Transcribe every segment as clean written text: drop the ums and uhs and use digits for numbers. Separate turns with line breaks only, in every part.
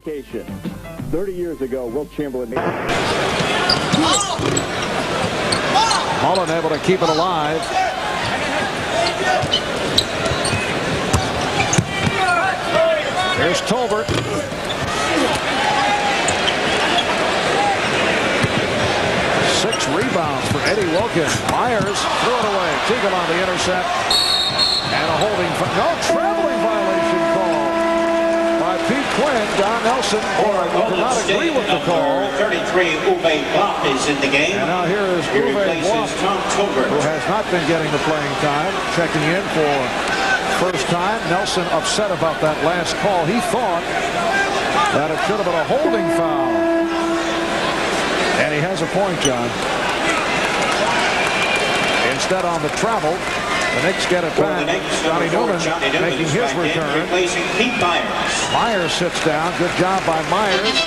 30 years ago, Wilt Chamberlain.
Mullen able to keep it alive. Here's Tolbert. Six rebounds for Eddie Wilkins. Myers threw it away. Teagle on the intercept. And a holding. No traveling violation call by Pete Quinn. Don Nelson did not agree with the call.
33 Uwe Blop is in the game.
And now here is Uwe Blop, who has not been getting the playing time, checking in for first time. Nelson upset about that last call. He thought that it should have been a holding foul. And he has a point, John. Instead on the travel, the Knicks get it back. Johnny Newman making his return.
Replacing Pete Myers.
Myers sits down. Good job by Myers.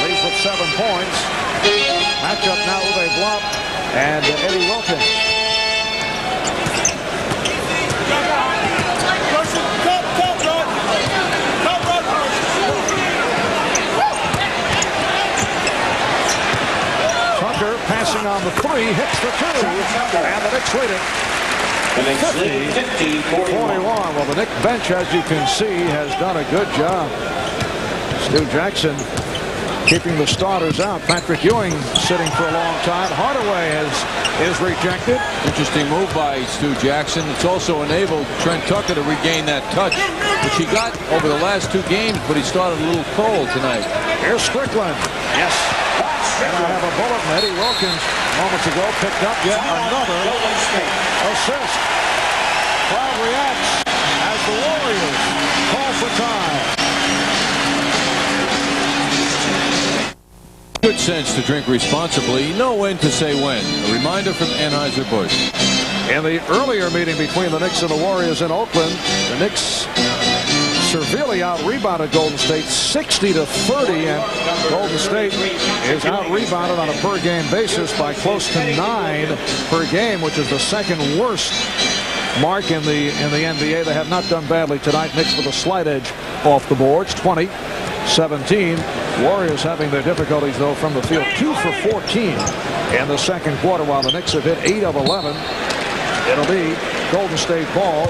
Leads with 7 points. Matchup now with a Blop and Eddie Wilkins. Tucker passing on the 3, hits the 2, and the Knicks lead it. 50-41. Well, the Knicks bench, as you can see, has done a good job. Stu Jackson keeping the starters out. Patrick Ewing sitting for a long time. Hardaway is rejected.
Interesting move by Stu Jackson. It's also enabled Trent Tucker to regain that touch, which he got over the last 2 games, but he started a little cold tonight.
Here's Strickland. Yes. And I have a bullet from Eddie Wilkins moments ago. Picked up yet another assist. Crowd reacts as the Warriors call for time.
Good sense to drink responsibly. Know when to say when. A reminder from Anheuser-Busch.
In the earlier meeting between the Knicks and the Warriors in Oakland, the Knicks severely out-rebounded Golden State 60-30, and Golden State is out-rebounded on a per-game basis by close to 9 per game, which is the second worst mark in the NBA. They have not done badly tonight. Knicks with a slight edge off the boards, 20-17. Warriors having their difficulties, though, from the field. 2 for 14 in the second quarter, while the Knicks have hit 8 of 11. It'll be Golden State ball.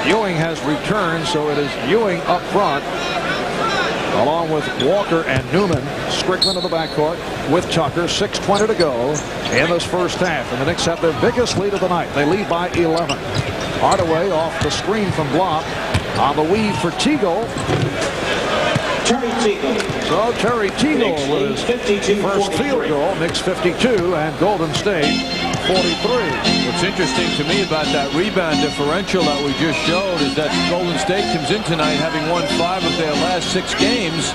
Ewing has returned, so it is Ewing up front, along with Walker and Newman. Strickland in the backcourt with Tucker. 6:20 to go in this first half, and the Knicks have their biggest lead of the night. They lead by 11. Hardaway off the screen from Blop. On the weave for Teagle.
Terry Teagle.
So Terry Teagle with his first field goal. Knicks 52 and Golden State 43.
What's interesting to me about that rebound differential that we just showed is that Golden State comes in tonight having won 5 of their last 6 games,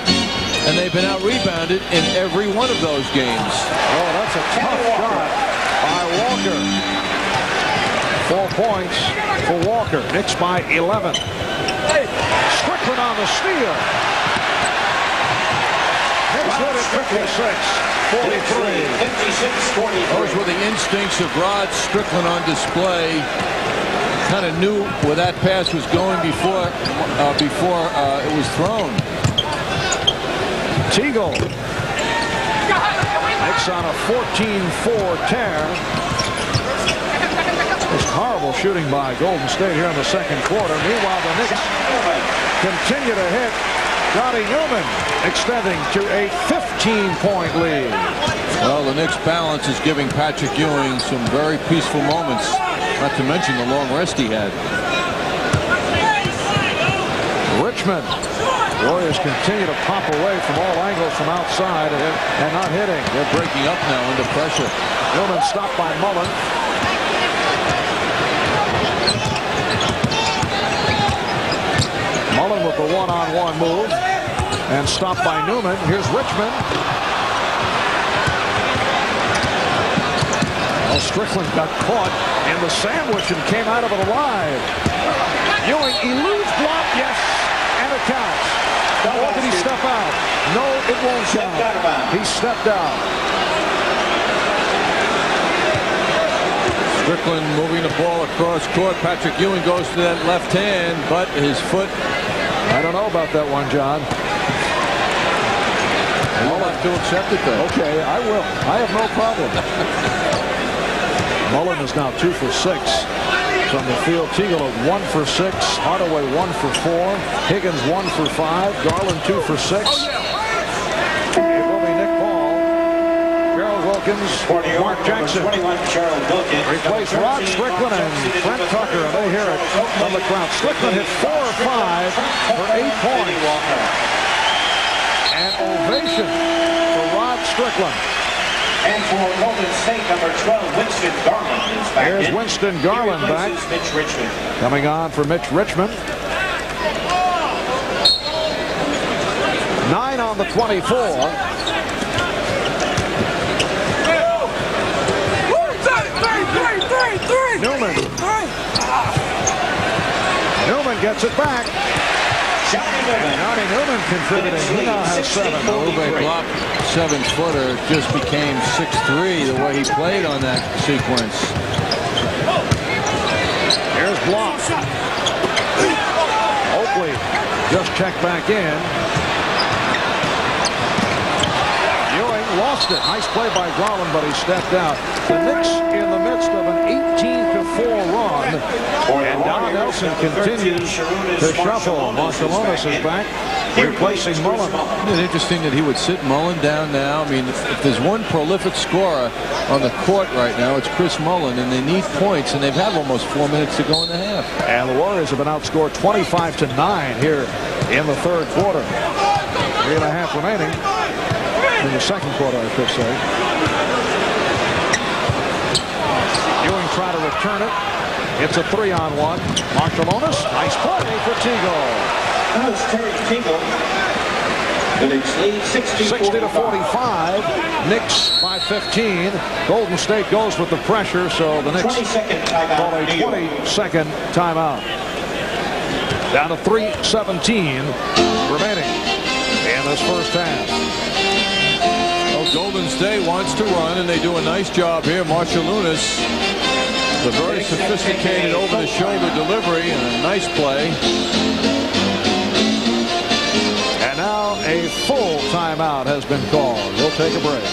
and they've been out-rebounded in every one of those games.
Oh, that's a tough shot by Walker. 4 points for Walker. Knicks by 11. Strickland on the steal. Knicks hit at 56-43.
56-43.
Those were the instincts of Rod Strickland on display. Kind of knew where that pass was going before it was thrown.
Teagle. Knicks on a 14-4 tear. It's horrible shooting by Golden State here in the second quarter. Meanwhile, the Knicks continue to hit. Johnny Newman extending to a 15-point lead.
Well, the Knicks balance is giving Patrick Ewing some very peaceful moments, not to mention the long rest he had.
Richmond. Warriors continue to pop away from all angles from outside and not hitting.
They're breaking up now under pressure.
Newman stopped by Mullen. Mullen with the one-on-one move and stopped by Newman. Here's Richmond. Well, Strickland got caught in the sandwich and came out of it alive. Ewing eludes Blop, yes, and it counts. Or did he step out? No, it won't count. He stepped out.
Strickland moving the ball across court. Patrick Ewing goes to that left hand, but his foot.
I don't know about that one, John.
have to accept it, though.
Okay, I will. I have no problem. Mullen is now 2 for 6 from the field. Teagle at 1 for 6. Hardaway 1 for 4. Higgins 1 for 5. Garland 2 for 6. It will be Nick Paul. Gerald Wilkins. Mark Jackson.
21, Gerald Wilkins.
Replace Rod Strickland and Brent Tucker. They hear it from the crowd. Strickland hit 4 or 5 for 8 points. An ovation for Rod Strickland.
And for Golden State, number 12, Winston Garland is back.
Here's Winston Garland back.
Mitch Richmond.
Coming on for Mitch Richmond. 9 on the 24. Newman gets it back. Johnny Newman contributing. He now has 7.
Ewing blocked 7-footer. Just became 6'3" the way he played on that sequence.
Here's Block. Oakley just checked back in. Ewing lost it. Nice play by Garland, but he stepped out. The Knicks in the midst of an 18-4 run. And Don Nelson continues to shuffle. Marciulionis is back, replacing Mullen.
Isn't it interesting that he would sit Mullen down now? I mean, if there's one prolific scorer on the court right now, it's Chris Mullen, and they need points, and they've had almost 4 minutes to go in the half.
And the Warriors have been outscored 25-9 here in the third quarter. 3.5 remaining in the second quarter, I should say. Ewing trying to return it. It's a 3-on-1. Marciulionis, nice play for Teagle.
That was Terry Teagle. The Knicks lead
60-45. Knicks by 15. Golden State goes with the pressure, so the Knicks
22nd timeout.
call a 22nd timeout. Down to 3:17 remaining in this first half.
Well, Golden State wants to run, and they do a nice job here. Marciulionis, the very sophisticated over-the-shoulder delivery, and a nice play.
And now a full timeout has been called. We'll take a break.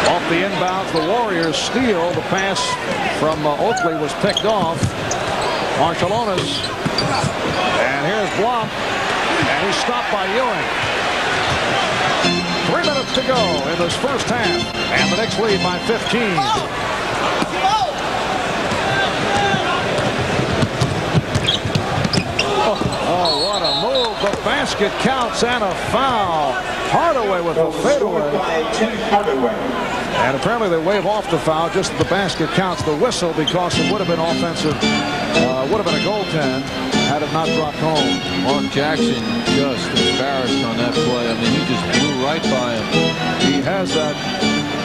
Off the inbounds, the Warriors steal. The pass from Oakley was picked off. Marciulionis. And here's Block. And he's stopped by Ewing. 3 minutes to go in this first half. And the Knicks lead by 15. Oh, what a move. The basket counts and a foul. Hardaway with a fadeaway. And apparently they wave off the foul just as the basket counts. The whistle, because it would have been offensive, would have been a goaltend had it not dropped home.
Mark Jackson just embarrassed on that play. I mean, he just blew right by him.
He has that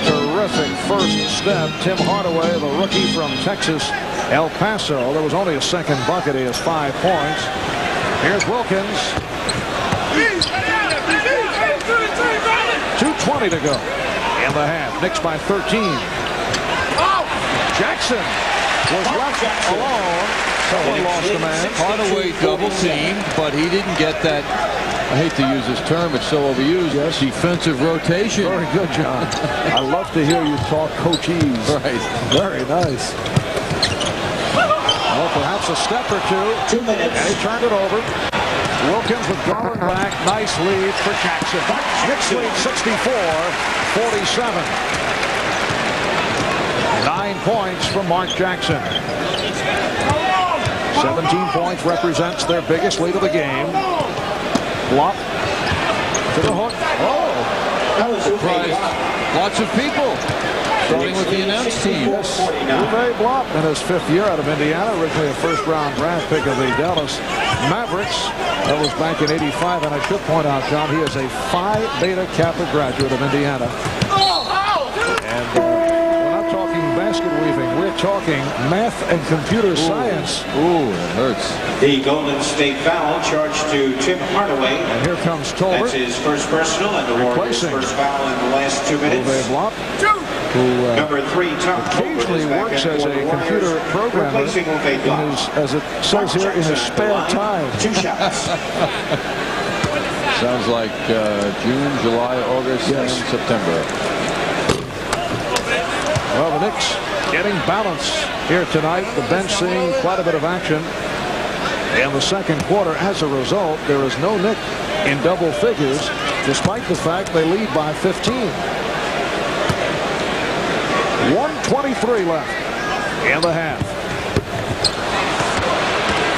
terrific first step. Tim Hardaway, the rookie from Texas, El Paso. There was only a second bucket. He has 5 points. Here's Wilkins. 2:20 to go in the half. Knicks by 13. Jackson was left alone. Someone lost a man.
Hardaway double teamed, but he didn't get that. I hate to use this term, it's so overused.
Yes.
Defensive rotation.
Very good, John. I love to hear you talk coachese.
Right.
Very nice. Well, perhaps a step or two.
2 minutes.
And he turned it over. Wilkins with Garland back. Nice lead for Jackson. Knicks lead 64-47. 9 points from Mark Jackson. 17 points represents their biggest lead of the game. Block to the hook. Oh,
That was
Surprised lots of people, starting with the announced team.
Uwe Block in his 5th year out of Indiana, originally a first-round draft pick of the Dallas Mavericks. That was back in '85, and I should point out, John, he is a Phi Beta Kappa graduate of Indiana. And we're not talking basket weaving, we're talking math and computer science.
Ooh, it hurts.
The Golden State foul charged to Tim Hardaway.
And here comes Tolbert.
That's his first personal, and the Warriors'
Replacing
first foul in the last 2 minutes.
Uwe Block. who
Number 3, Tom
occasionally works as a computer programmer as it says here, in his spare time.
2 shots.
Sounds like June, July, August, and September.
Well, the Knicks getting balance here tonight. The bench seeing quite a bit of action in the second quarter. As a result, there is no Knick in double figures, despite the fact they lead by 15. 1:23 left in the half.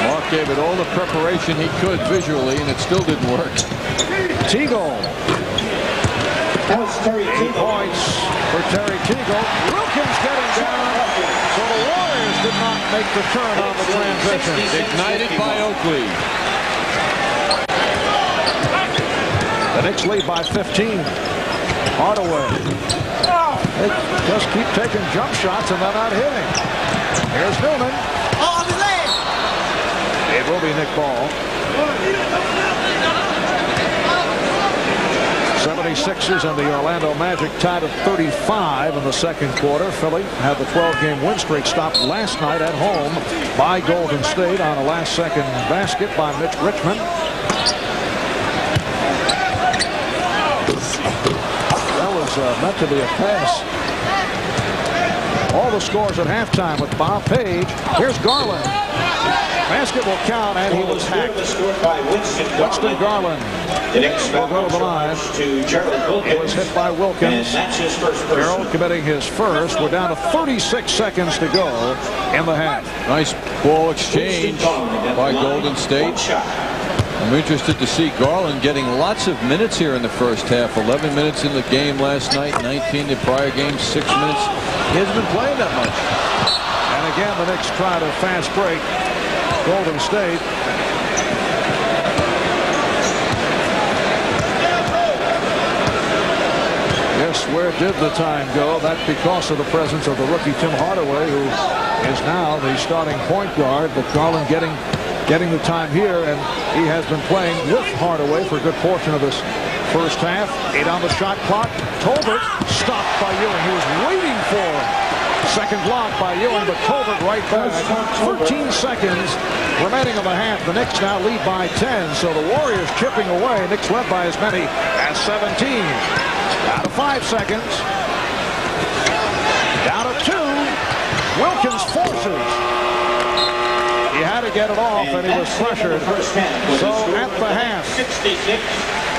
Mark gave it all the preparation he could visually, and it still didn't work.
Teagle.
That was Terry
8
Teagle.
points for Terry Teagle. Wilkins getting down. So the Warriors did not make the turn on the transition.
Ignited by Oakley.
The Knicks lead by 15. Hardaway. They just keep taking jump shots and they're not hitting. Here's Newman. It will be Nick Ball. 76ers and the Orlando Magic tied at 35 in the second quarter. Philly had the 12-game win streak stopped last night at home by Golden State on a last-second basket by Mitch Richmond. That was meant to be a pass. All the scores at halftime with Bob Page. Here's Garland. Basket will count, and he was hacked. Winston Garland will go to the line. He was hit by Wilkins. Gerald committing his first. We're down to 36 seconds to go in the half.
Nice ball exchange by Golden State. I'm interested to see Garland getting lots of minutes here in the first half. 11 minutes in the game last night, 19 the prior game, 6 minutes. He hasn't been playing that much.
And again, the Knicks try to fast break Golden State. Yes, where did the time go? That's because of the presence of the rookie Tim Hardaway, who is now the starting point guard. But Garland getting the time here, and he has been playing with Hardaway for a good portion of this first half. 8 on the shot clock. Tolbert stopped by Ewing. He was waiting for second block by Ewing, but Tolbert right back. 13 seconds remaining of the half. The Knicks now lead by 10, so the Warriors chipping away. Knicks led by as many as 17. Down to 5 seconds. Down to 2. Wilkins forces. He had to get it off, and he was pressured. So at the half,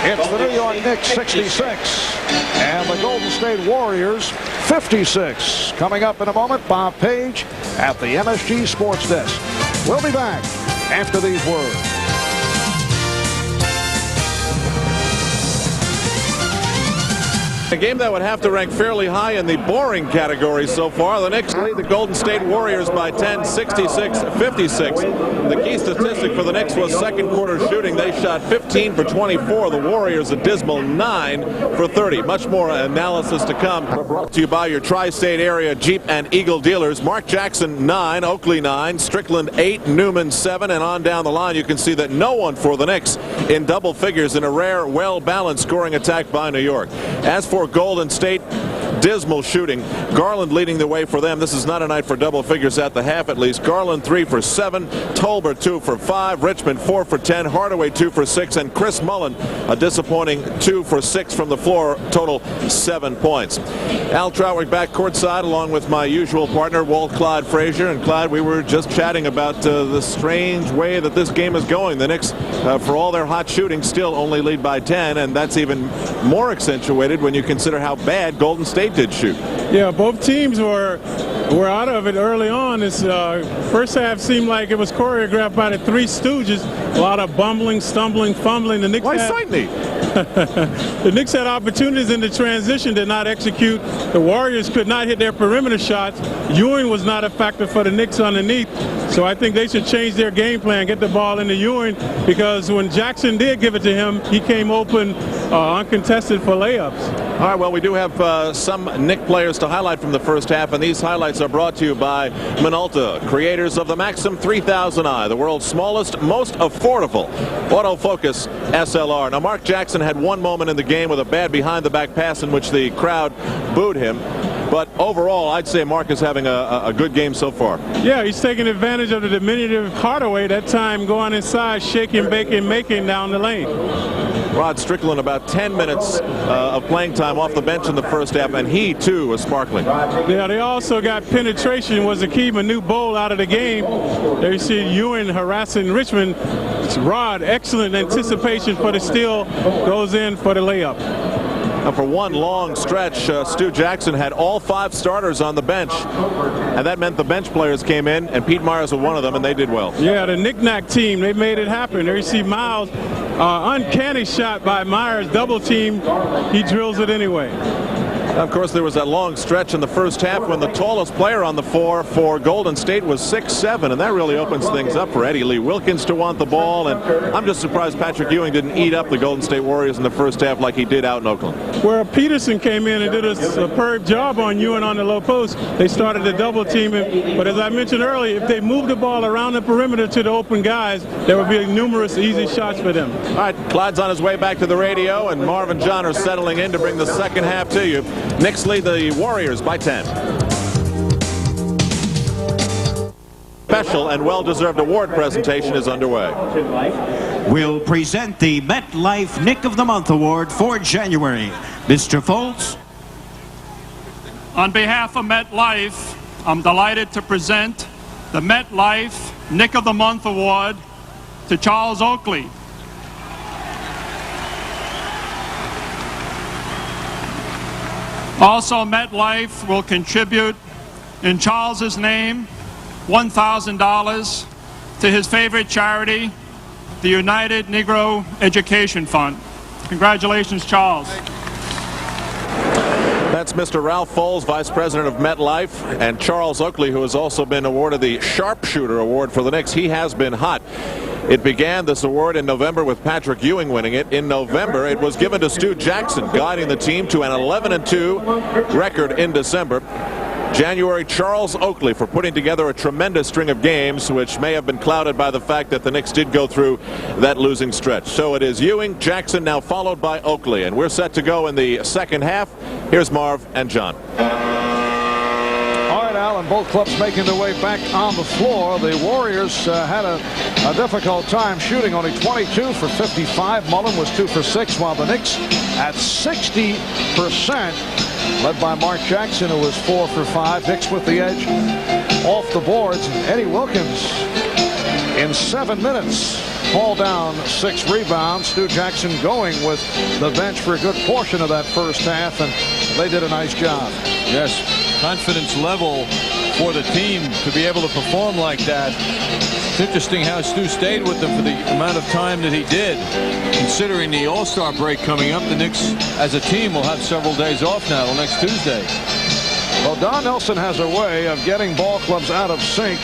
it's the New York Knicks 66 and the Golden State Warriors 56. Coming up in a moment, Bob Page at the MSG Sports Desk. We'll be back after these words.
A game that would have to rank fairly high in the boring category so far. The Knicks lead the Golden State Warriors by 10, 66-56. The key statistic for the Knicks was second quarter shooting. They shot 15 for 24. The Warriors a dismal 9 for 30. Much more analysis to come. Brought to you by your tri-state area Jeep and Eagle dealers. Mark Jackson 9, Oakley 9, Strickland 8, Newman 7, and on down the line you can see that no one for the Knicks in double figures in a rare, well-balanced scoring attack by New York. As for Golden State, dismal shooting. Garland leading the way for them. This is not a night for double figures at the half, at least. Garland 3 for 7, Tolbert 2 for 5, Richmond 4 for 10, Hardaway 2 for 6, and Chris Mullin a disappointing 2 for 6 from the floor, total 7 points. Al Troutwig back courtside along with my usual partner Walt Clyde Frazier. And Clyde, we were just chatting about the strange way that this game is going. The Knicks, for all their hot shooting, still only lead by 10, and that's even more accentuated when you consider how bad Golden State did shoot.
Yeah, both teams were out of it early on. This first half seemed like it was choreographed by the Three Stooges. A lot of bumbling, stumbling, fumbling. The Knicks the Knicks had opportunities in the transition, did not execute. The Warriors could not hit their perimeter shots. Ewing was not a factor for the Knicks underneath. So I think they should change their game plan, get the ball into Ewing, because when Jackson did give it to him, he came open uncontested for layups.
All right, well, we do have some Knick players to highlight from the first half, and these highlights are brought to you by Minolta, creators of the Maxim 3000i, the world's smallest, most affordable autofocus SLR. Now, Mark Jackson had one moment in the game with a bad behind-the-back pass in which the crowd booed him. But overall, I'd say Mark is having a good game so far.
Yeah, he's taking advantage of the diminutive Hardaway that time, going inside, shaking, baking, making down the lane.
Rod Strickland about 10 minutes of playing time off the bench in the first half, and he too was sparkling.
Yeah, they also got penetration was the key. Manu Bowl out of the game. There you see Ewing harassing Richmond. Rod, excellent anticipation for the steal, goes in for the layup.
Now for one long stretch, Stu Jackson had all 5 starters on the bench, and that meant the bench players came in, and Pete Myers was one of them, and they did well.
Yeah, the knick-knack team, they made it happen. There you see Miles, uncanny shot by Myers, double team. He drills it anyway.
Of course, there was that long stretch in the first half when the tallest player on the floor for Golden State was 6'7", and that really opens things up for Eddie Lee Wilkins to want the ball. And I'm just surprised Patrick Ewing didn't eat up the Golden State Warriors in the first half like he did out in Oakland.
Where Peterson came in and did a superb job on Ewing on the low post. They started the double team, but as I mentioned earlier, if they moved the ball around the perimeter to the open guys, there would be numerous easy shots for them.
All right, Clyde's on his way back to the radio, and Marv and John are settling in to bring the second half to you. Knicks lead the Warriors by 10. Special and well-deserved award presentation is underway.
We'll present the MetLife Nick of the Month Award for January. Mr. Foltz.
On behalf of MetLife, I'm delighted to present the MetLife Nick of the Month Award to Charles Oakley. Also, MetLife will contribute in Charles's name $1,000 to his favorite charity, the United Negro Education Fund. Congratulations, Charles.
That's Mr. Ralph Foles, Vice President of MetLife, and Charles Oakley, who has also been awarded the Sharpshooter Award for the Knicks. He has been hot. It began, this award, in November with Patrick Ewing winning it. In November, it was given to Stu Jackson, guiding the team to an 11-2 record in December. January, Charles Oakley for putting together a tremendous string of games, which may have been clouded by the fact that the Knicks did go through that losing stretch. So it is Ewing, Jackson, now followed by Oakley. And we're set to go in the second half. Here's Marv and John.
All right, Alan, both clubs making their way back on the floor. The Warriors had a difficult time shooting, only 22 for 55. Mullen was 2 for 6, while the Knicks at 60%. Led by Mark Jackson, who was 4 for 5. Knicks with the edge off the boards. Eddie Wilkins in 7 minutes hauled down 6 rebounds. Stu Jackson going with the bench for a good portion of that first half, and they did a nice job.
Yes, confidence level for the team to be able to perform like that. It's interesting how Stu stayed with them for the amount of time that he did. Considering the All-Star break coming up, the Knicks as a team will have several days off now till next Tuesday.
Well, Don Nelson has a way of getting ball clubs out of sync.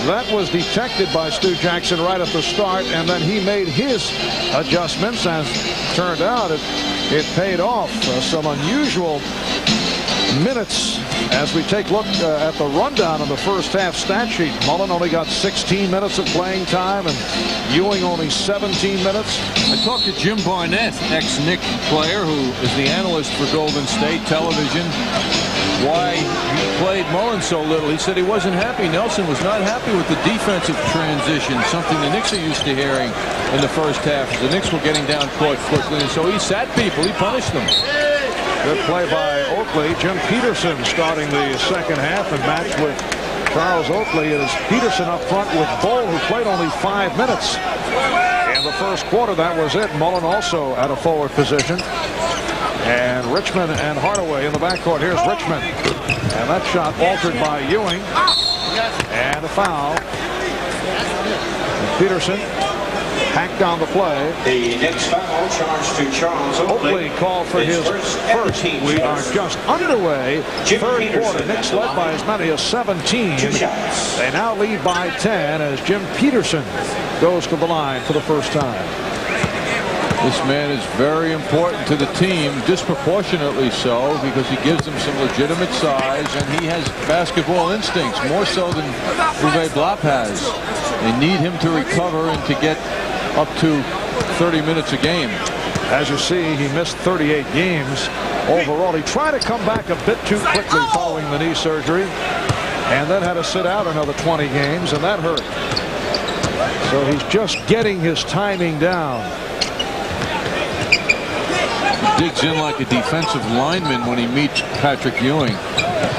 That was detected by Stu Jackson right at the start, and then he made his adjustments. As turned out, it paid off. Some unusual minutes as we take a look at the rundown of the first half stat sheet. Mullen only got 16 minutes of playing time, and Ewing only 17 minutes.
I talked to Jim Barnett, ex-Knick player, who is the analyst for Golden State Television, why he played Mullen so little. He said he wasn't happy. Nelson was not happy with the defensive transition, something the Knicks are used to hearing in the first half. The Knicks were getting down court quickly, and so he sat people. He punished them.
Good play by Oakley. Jim Peterson starting the second half and matched with Charles Oakley. It is Peterson up front with Bull, who played only 5 minutes in the first quarter. That was it. Mullen also at a forward position. And Richmond and Hardaway in the backcourt. Here's Richmond. And that shot altered by Ewing. And a foul. And Peterson hacked down the play.
The next foul charged to Charles
Oakley called for his first. We are just underway. Third quarter. Knicks led by as many as 17. They now lead by 10 as Jim Peterson goes to the line for the first time.
This man is very important to the team, disproportionately so, because he gives them some legitimate size, and he has basketball instincts, more so than Uwe Blop has. They need him to recover and to get up to 30 minutes a game.
As you see, he missed 38 games overall. He tried to come back a bit too quickly following the knee surgery, and then had to sit out another 20 games, and that hurt. So he's just getting his timing down.
Digs in like a defensive lineman when he meets Patrick Ewing.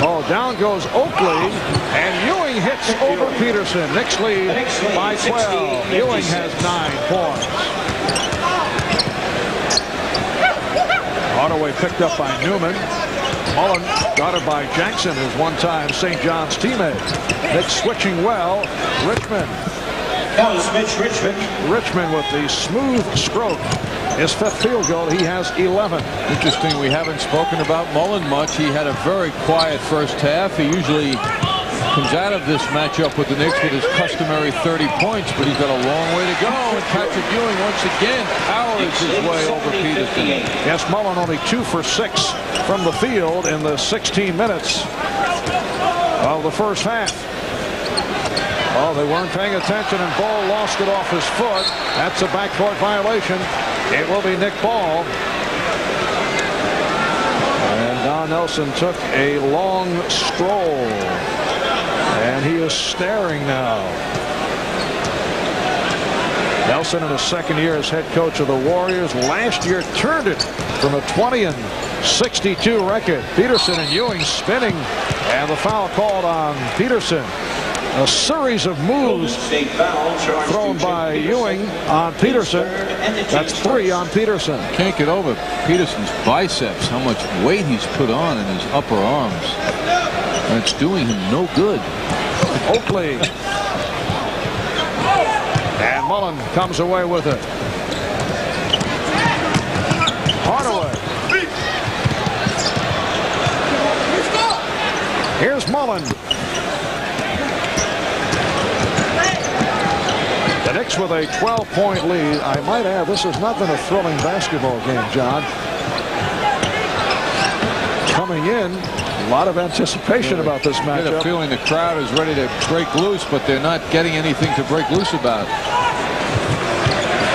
Oh, down goes Oakley, and Ewing hits over Peterson. Knicks lead by 12. Ewing has 9 points. Hardaway picked up by Newman. Mullen guarded by Jackson, his one-time St. John's teammate. Knicks switching well. Richmond.
That was Mitch Richmond.
Richmond with the smooth stroke. His 5th field goal. He has 11.
Interesting, we haven't spoken about Mullen much. He had a very quiet first half. He usually comes out of this matchup with the Knicks with his customary 30 points, but he's got a long way to go. And Patrick Ewing once again powers his way over Peterson.
Yes, Mullen only 2 for 6 from the field in the 16 minutes of the first half. Oh, they weren't paying attention, and Ball lost it off his foot. That's a backcourt violation. It will be Nick Ball. And Don Nelson took a long stroll, and he is staring now. Nelson in his 2nd year as head coach of the Warriors. Last year turned it from a 20-62 record. Peterson and Ewing spinning, and the foul called on Peterson. A series of moves thrown by Ewing on Peterson. That's 3 on Peterson.
Can't get over Peterson's biceps, how much weight he's put on in his upper arms. And it's doing him no good.
Oakley. And Mullen comes away with it. Hardaway. Here's Mullen. The Knicks with a 12-point lead. I might add, this has not been a thrilling basketball game, John. Coming in, a lot of anticipation about this matchup.
I get a feeling the crowd is ready to break loose, but they're not getting anything to break loose about.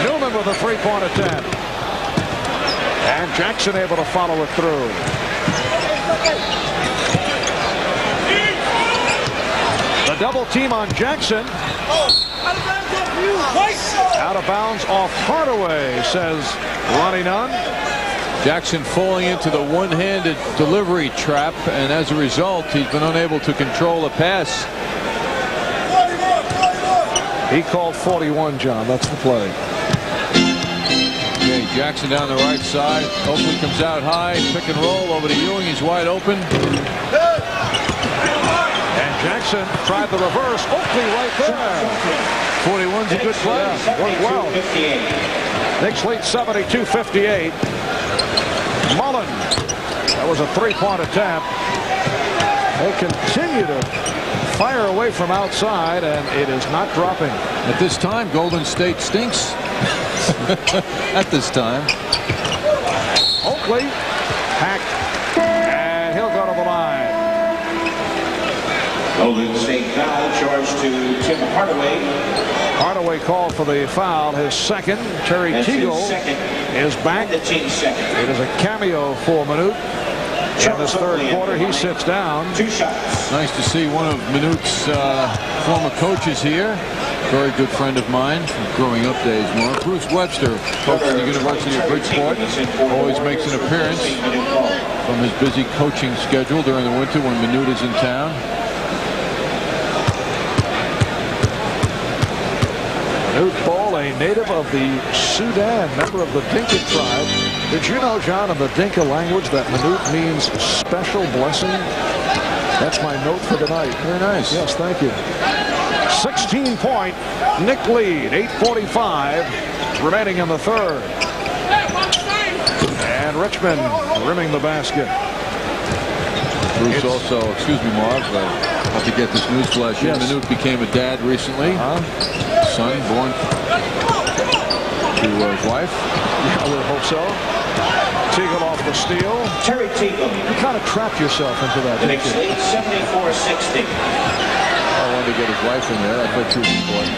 Newman with a 3-point attempt. And Jackson able to follow it through. The double team on Jackson. Out of bounds off Hardaway, says Ronnie Nunn.
Jackson falling into the one-handed delivery trap, and as a result, he's been unable to control the pass.
He called 41, John. That's the play.
Okay, Jackson down the right side. Oakley comes out high. Pick and roll over to Ewing. He's wide open.
And Jackson tried the reverse. Oakley right there.
41's a good play.
Yeah, worked well. Knicks lead 72-58. Mullen. That was a 3-point attempt. They continue to fire away from outside, and it is not dropping.
At this time, Golden State stinks. At this time.
Oakley hacked, and he'll go to the line.
Golden State foul charged to Tim Hardaway.
Hardaway called for the foul, his 2nd. Terry Teagle is back.
The team's 2nd.
It is a cameo for Minute. In this 3rd quarter, he sits down.
2 shots.
Nice to see one of Minute's former coaches here. Very good friend of mine from growing up days, Mark. Bruce Webster, coach at the University of Bridgeport, always makes an appearance from his busy coaching schedule during the winter when Minute is in town.
Minute Ball, a native of the Sudan, member of the Dinka tribe. Did you know, John, in the Dinka language that Minute means special blessing? That's my note for tonight.
Very nice.
Yes, thank you. 16-point Knick lead. 8:45 remaining in the 3rd. And Richmond rimming the basket.
Bruce also, excuse me, Marv, I have to get this news flash in.
Yes.
Minute became a dad recently. Son born to his wife.
Yeah, I would hope so. Teagle off the steal.
Terry Teagle.
You kind of trapped yourself into that,
The
didn't
Knicks
you?
lead 74-60.
I wanted to get his wife in there. I thought she was important.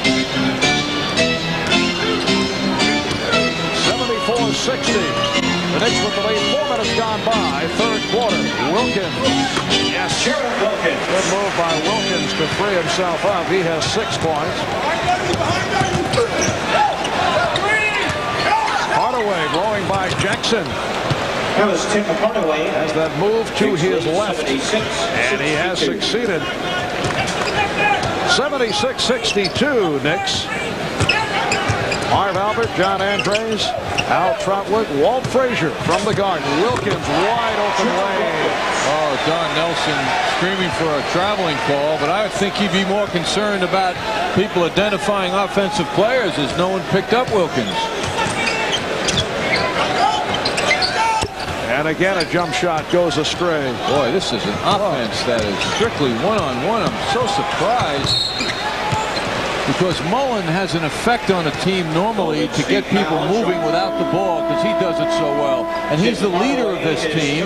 74-60. The Knicks with the lead. 4 minutes gone by. Third quarter. Wilkins. Yes. Good move by Wilkins to free himself up. He has 6 points. Hardaway blowing by Jackson.
That was Tim Hardaway.
Has that move to his left. And he has succeeded. 76-62 Knicks. Marv Albert, John Andres, Al Trotwood, Walt Frazier from the Garden. Wilkins wide open lane.
Oh, Don Nelson screaming for a traveling call, but I think he'd be more concerned about people identifying offensive players as no one picked up Wilkins.
And again, a jump shot goes astray.
Boy, this is an offense that is strictly one-on-one. I'm so surprised because Mullen has an effect on a team normally to get people moving without the ball because he does it so well. And he's the leader of this team.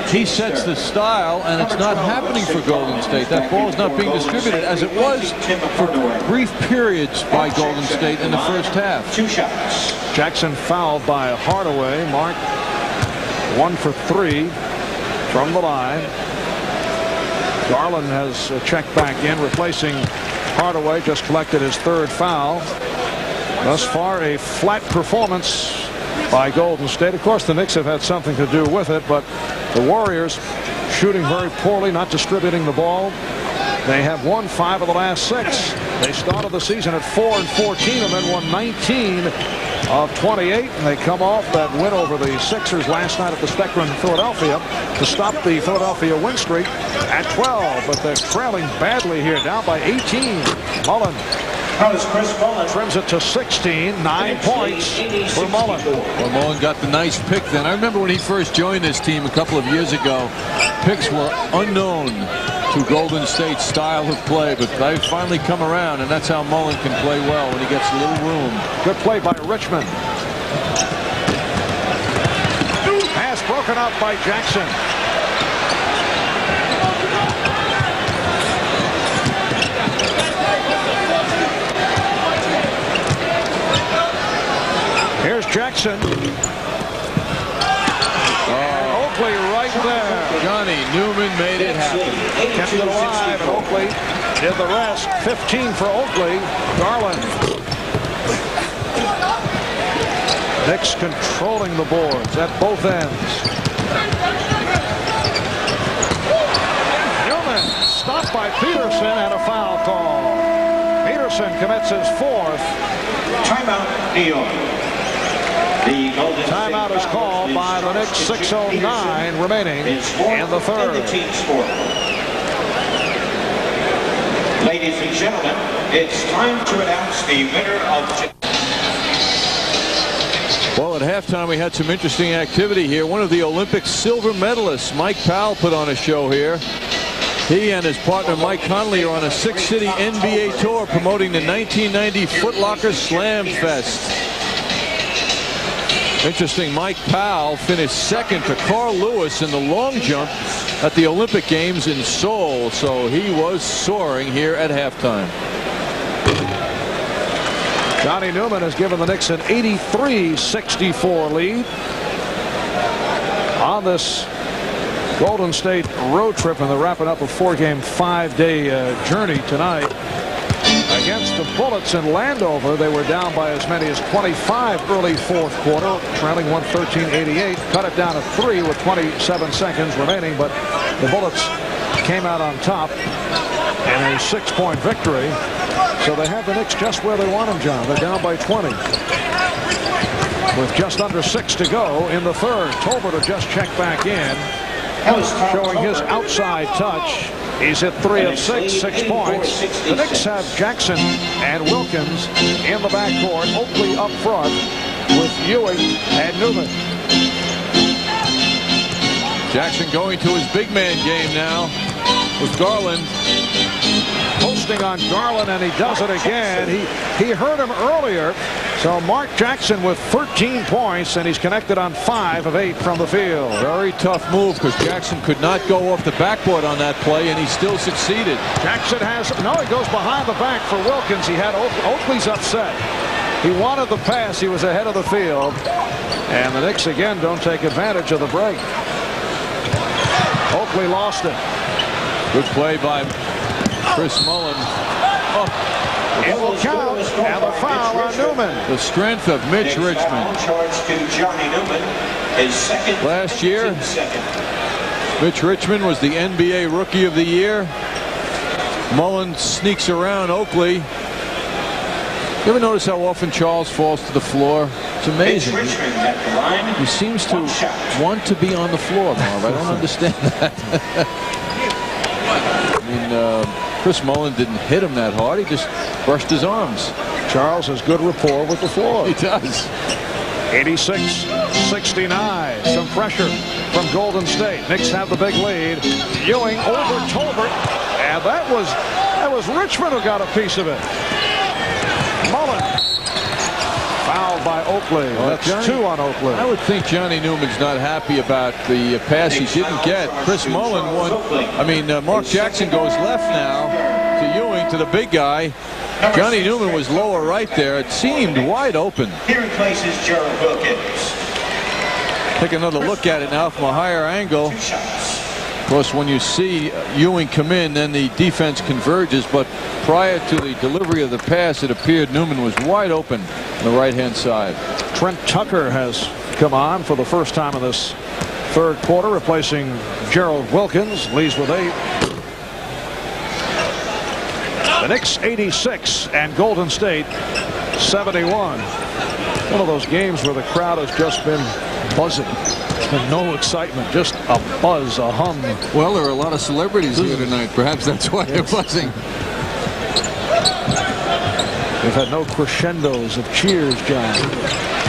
He sets the style, and it's not happening for Golden State. That ball is not being distributed as it was for brief periods by Golden State in the first half.
Jackson fouled by Hardaway. Mark 1 for 3 from the line. Garland has checked back in, replacing Hardaway. Just collected his 3rd foul. Thus far, a flat performance by Golden State. Of course, the Knicks have had something to do with it, but the Warriors shooting very poorly, not distributing the ball. They have won 5 of the last 6. They started the season at 4-14 and then won 19 of 28, and they come off that win over the Sixers last night at the Spectrum in Philadelphia to stop the Philadelphia win streak at 12. But they're trailing badly here, down by 18. Mullen trims it to 16. 9 points for Mullen.
Well, Mullen got the nice pick then. I remember when he first joined this team a couple of years ago, picks were unknown to Golden State's style of play, but they've finally come around, and that's how Mullen can play well when he gets a little room.
Good play by Richmond. Pass broken up by Jackson. Here's Jackson. Oakley right there.
Johnny Newman made it happen.
Kept it alive, and Oakley did the rest. 15 for Oakley. Garland. Knicks controlling the boards at both ends. Newman stopped by Peterson and a foul call. Peterson commits his 4th.
Timeout, New York. The
timeout is called by the Knicks. 6:09 remaining in the 3rd.
Ladies and gentlemen, it's time to announce the winner of.
Well, at halftime we had some interesting activity here. One of the Olympic silver medalists, Mike Powell, put on a show here. He and his partner Mike Conley are on a 6-city NBA tour promoting the 1990 Foot Locker Slam Fest. Interesting, Mike Powell finished 2nd to Carl Lewis in the long jump at the Olympic Games in Seoul, so he was soaring here at halftime.
Johnny Newman has given the Knicks an 83-64 lead on this Golden State road trip, and they're wrapping up a 4-game, 5-day journey tonight. Against the Bullets in Landover, they were down by as many as 25 early 4th quarter, trailing 113-88. Cut it down to 3 with 27 seconds remaining, but the Bullets came out on top in a 6-point victory. So they have the Knicks just where they want them, John. They're down by 20 with just under 6 to go in the 3rd. Tolbert just checked back in, showing his outside touch. He's hit 3 of 6, 6 points. The Knicks have Jackson and Wilkins in the backcourt. Oakley up front with Ewing and Newman.
Jackson going to his big man game now with Garland.
Posting on Garland, and he does it again. He hurt him earlier. So Mark Jackson with 13 points, and he's connected on 5 of 8 from the field.
Very tough move because Jackson could not go off the backboard on that play, and he still succeeded.
Jackson has, no, he goes behind the back for Wilkins. He had Oakley's upset. He wanted the pass. He was ahead of the field. And the Knicks again don't take advantage of the break. Oakley lost it.
Good play by Chris Mullin. Oh.
It will count, and the foul on Newman.
The strength of Mitch Richmond. Last year, Mitch Richmond was the NBA Rookie of the Year. Mullin sneaks around Oakley. You ever notice how often Charles falls to the floor? It's amazing. He seems to want to be on the floor, Marv. I don't understand that. I mean, Chris Mullin didn't hit him that hard. He just brushed his arms.
Charles has good rapport with the floor.
He does.
86-69. Some pressure from Golden State. Knicks have the big lead. Ewing over Tolbert. And that was Richmond who got a piece of it. Mullin. Fouled by Oakley. Well, that's 2 on Oakley.
I would think Johnny Newman's not happy about the pass he didn't get. Chris Mullin won. I mean, Mark Jackson goes left now to Ewing, to the big guy. Johnny Newman was lower right there. It seemed wide open.
He replaces Gerald Wilkins.
Take another look at it now from a higher angle. Of course, when you see Ewing come in, then the defense converges. But prior to the delivery of the pass, it appeared Newman was wide open on the right-hand side.
Trent Tucker has come on for the first time in this third quarter, replacing Gerald Wilkins. Leads with 8. The Knicks 86 and Golden State 71. One of those games where the crowd has just been buzzing. And no excitement, just a buzz, a hum.
Well, there are a lot of celebrities here tonight. Perhaps that's why they're buzzing.
We've had no crescendos of cheers, John.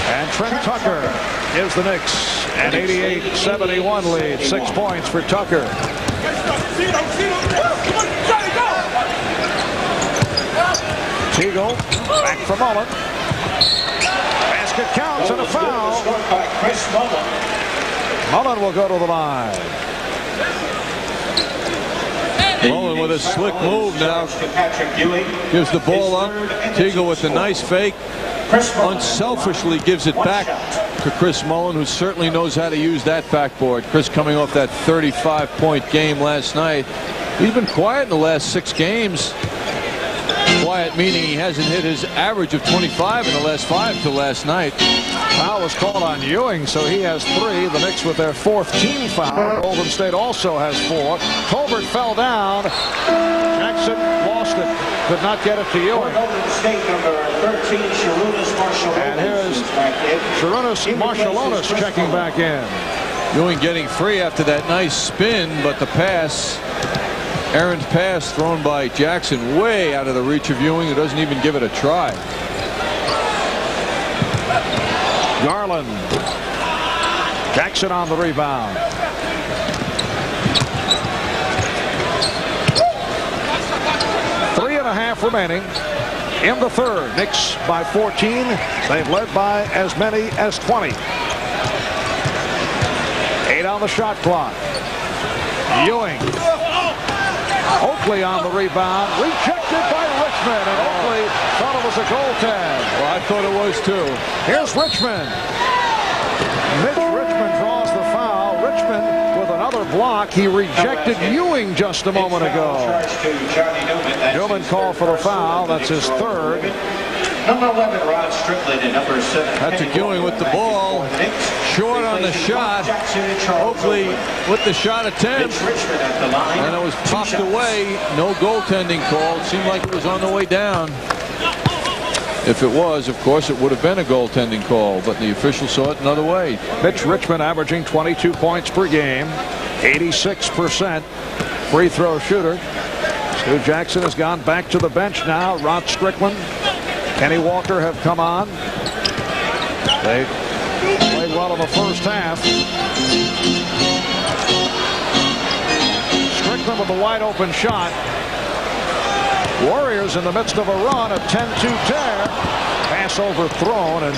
And Trent Tucker gives the Knicks an 88-71 lead. 6 points for Tucker. Teagle back for Mullin. Basket counts and a foul. Mullin will go to the line.
Mullin with a slick move now. Gives the ball up. Teagle with the nice fake. Unselfishly gives it back to Chris Mullin, who certainly knows how to use that backboard. Chris coming off that 35-point game last night. He's been quiet in the last 6 games. Quiet meaning he hasn't hit his average of 25 in the last 5 till last night.
Foul was called on Ewing, so he has 3. The Knicks with their 4th team foul. Golden State also has 4. Tolbert fell down. Jackson lost it. Could not get it to Ewing. And here's Sharunas Marshallonis checking back in.
Ewing getting free after that nice spin, but the pass, errant pass thrown by Jackson, way out of the reach of Ewing, who doesn't even give it a try.
Garland. Jackson on the rebound. Three and a half remaining in the third. Knicks by 14. They've led by as many as 20. 8 on the shot clock. Ewing. Oakley on the rebound. Rejected by Richmond. And Oakley thought it was a goaltend.
Well, I thought it was too.
Here's Richmond. Mitch Richmond draws the foul. Richmond with another block. He rejected Ewing just a moment ago. Newman called for the foul. That's his 3rd.
Number 11, Rod Strickland, and number 7.
Patrick Ewing with the ball. Short on the shot. Oakley with the shot attempt. And it was popped away. No goaltending call. It seemed like it was on the way down. If it was, of course, it would have been a goaltending call, but the official saw it another way.
Mitch Richmond averaging 22 points per game. 86% free throw shooter. Stu Jackson has gone back to the bench now. Rod Strickland, Kenny Walker have come on. They played well in the first half. Strickland with a wide open shot. Warriors in the midst of a run, a 10-2 tear. Pass overthrown, and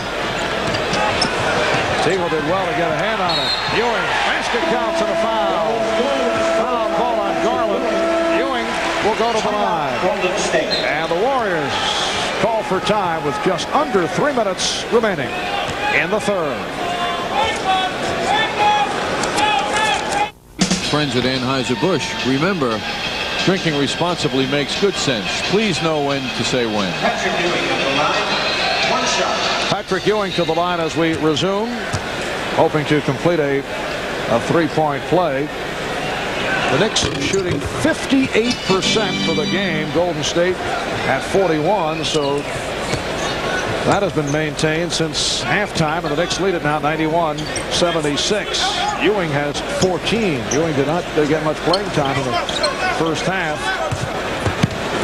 Teagle did well to get a hand on it. Ewing, basket counts and a foul. Foul call on Garland. Ewing will go to the line. And the Warriors call for for time with just under 3 minutes remaining in the third.
Friends at Anheuser-Busch, remember, drinking responsibly makes good sense. Please know when to say when.
Patrick Ewing at the line. One shot.
Patrick Ewing to the line as we resume, hoping to complete a three-point play. The Knicks shooting 58% for the game. Golden State at 41, so that has been maintained since halftime, and the Knicks lead it now 91-76. Ewing has 14. Ewing did not get much playing time in the first half.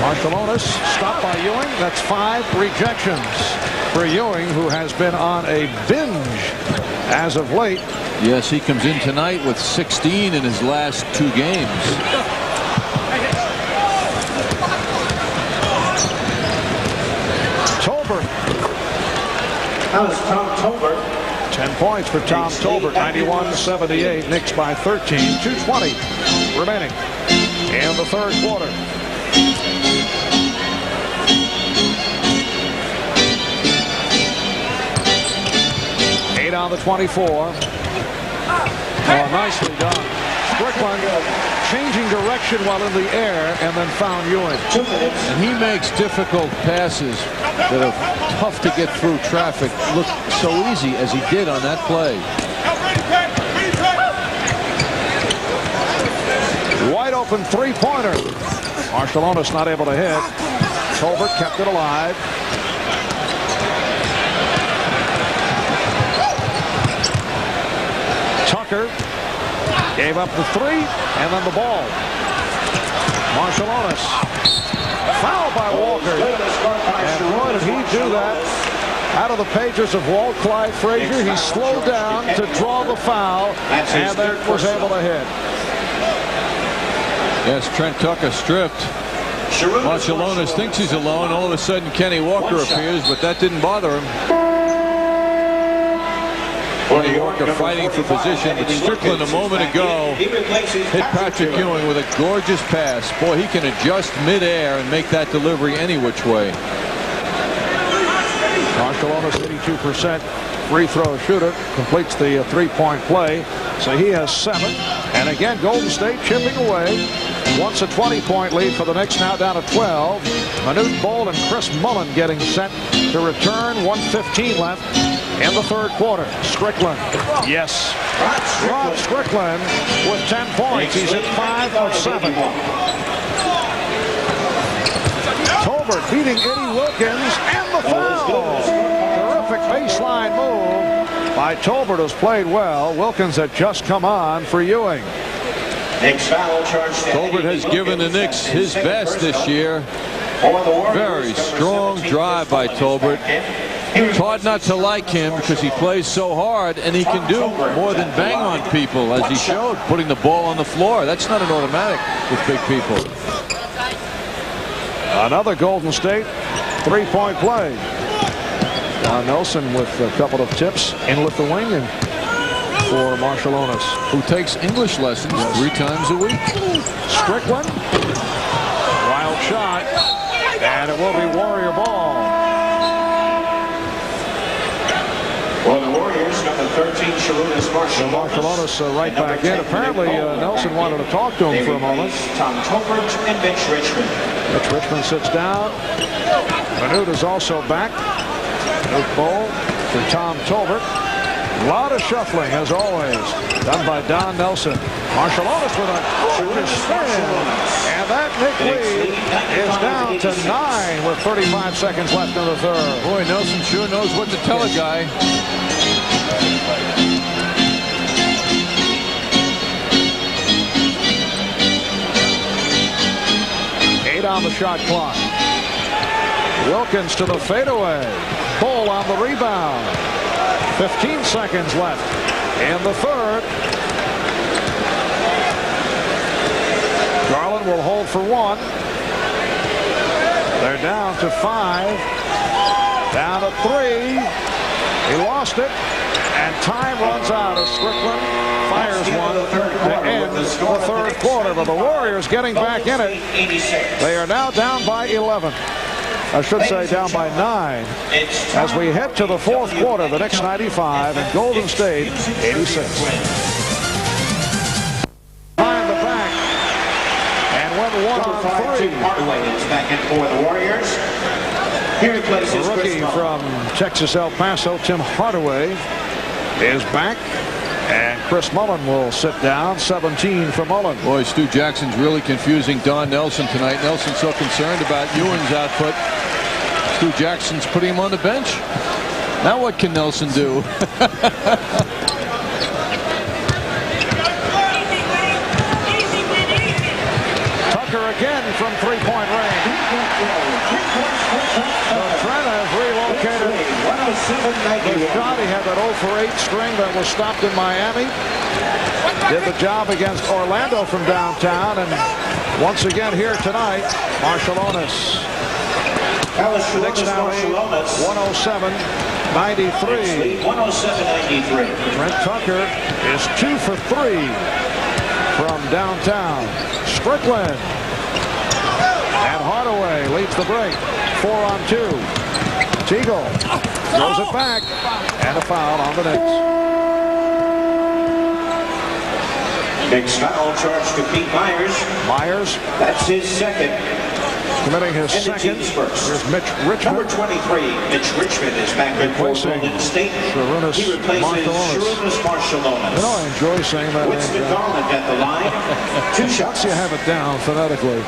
Marciulionis stopped by Ewing. That's 5 rejections for Ewing, who has been on a binge as of late.
Yes, he comes in tonight with 16 in his last 2 games.
Tolbert.
That was Tom Tolbert.
10 points for Tom Tolbert. 91-78. Knicks by 13. 2:20 remaining in the third quarter. On the 24. Oh, nicely done. Strickland changing direction while in the air and then found Ewing.
And he makes difficult passes that are tough to get through traffic look so easy as he did on that play.
Wide open three-pointer. Marciulionis not able to hit. Tolbert kept it alive. Tucker gave up the 3 and then the ball. Marciulionis foul by Walker, and boy did he do that out of the pages of Walt Clyde Frazier. He slowed down to draw the foul and then was able to hit.
Yes, Trent Tucker stripped. Marciulionis thinks he's alone. All of a sudden Kenny Walker appears, but that didn't bother him. New Yorker fighting for position, but Strickland a moment ago hit Patrick Ewing with a gorgeous pass. Boy, he can adjust midair and make that delivery any which way.
Marciulionis 82% free throw shooter, completes the three-point play, so he has 7. And again, Golden State chipping away. Once a 20-point lead for the Knicks, now down to 12. Manute Bol and Chris Mullen getting set to return. 1:15 left in the third quarter. Strickland. Yes. Rod Strickland with 10 points. He's at 5 of 7. Tolbert beating Eddie Wilkins and the foul. Terrific baseline move by Tolbert, who's played well. Wilkins had just come on for Ewing.
Tolbert has given the Knicks his best this year. Very strong drive by Tolbert. It's hard not to like him because he plays so hard and he can do more than bang on people, as he showed, putting the ball on the floor. That's not an automatic with big people.
Another Golden State three-point play. Don Nelson with a couple of tips in Lithuanian for Marciulionis,
who takes English lessons 3 times a week.
Strickland, wild shot, and it will be Warrior ball.
Well, the Warriors, number 13,
Marciulionis right back in. Apparently, Nelson wanted to talk to him for a moment.
Tom Tolbert and Mitch Richmond.
Mitch Richmond sits down. Manute is also back. Manute Bol for Tom Tolbert. A lot of shuffling, as always, done by Don Nelson. Marciulionis with a gorgeous spin. And that Knick lead is down to 9 with 35 seconds left in the third.
Boy, Nelson sure knows what to tell a guy.
On the shot clock. Wilkins to the fadeaway. Bol on the rebound. 15 seconds left in the third. Garland will hold for 1. They're down to 5. Down to 3. He lost it. And time runs out as Strickland fires one to end the third quarter. But the Warriors getting back in it. They are now down by 11. I should say down by 9 as we head to the fourth quarter. The Knicks 95 and Golden State 86. Behind the back and went 1-on-3.
Hardaway is back in for the Warriors. Here he plays his
rookie from Texas El Paso, Tim Hardaway, is back. And Chris Mullen will sit down. 17 for Mullen.
Boy, Stu Jackson's really confusing Don Nelson tonight. Nelson's so concerned about Ewing's output. Stu Jackson's putting him on the bench. Now what can Nelson do?
Tucker again from three-point range. Trent has relocated. He had that 0 for 8 string that was stopped in Miami. Did the job against Orlando from downtown, and once again here tonight, Marciulionis. The Knicks now lead 107-93.
107-93.
Trent Tucker is 2 for 3 from downtown. Strickland and Hardaway leads the break. 4-on-2. Teagle throws it back, and a foul on the Knicks.
Knicks foul charge to Pete Myers.
Myers.
That's his second.
Committing his second. Here's Mitch Richmond.
Number 23, Mitch Richmond is back in for Golden State. He replaces Marciulionis.
You know, I enjoy saying that.
Winston Garland at the line. 2 shots.
You have it down phonetically.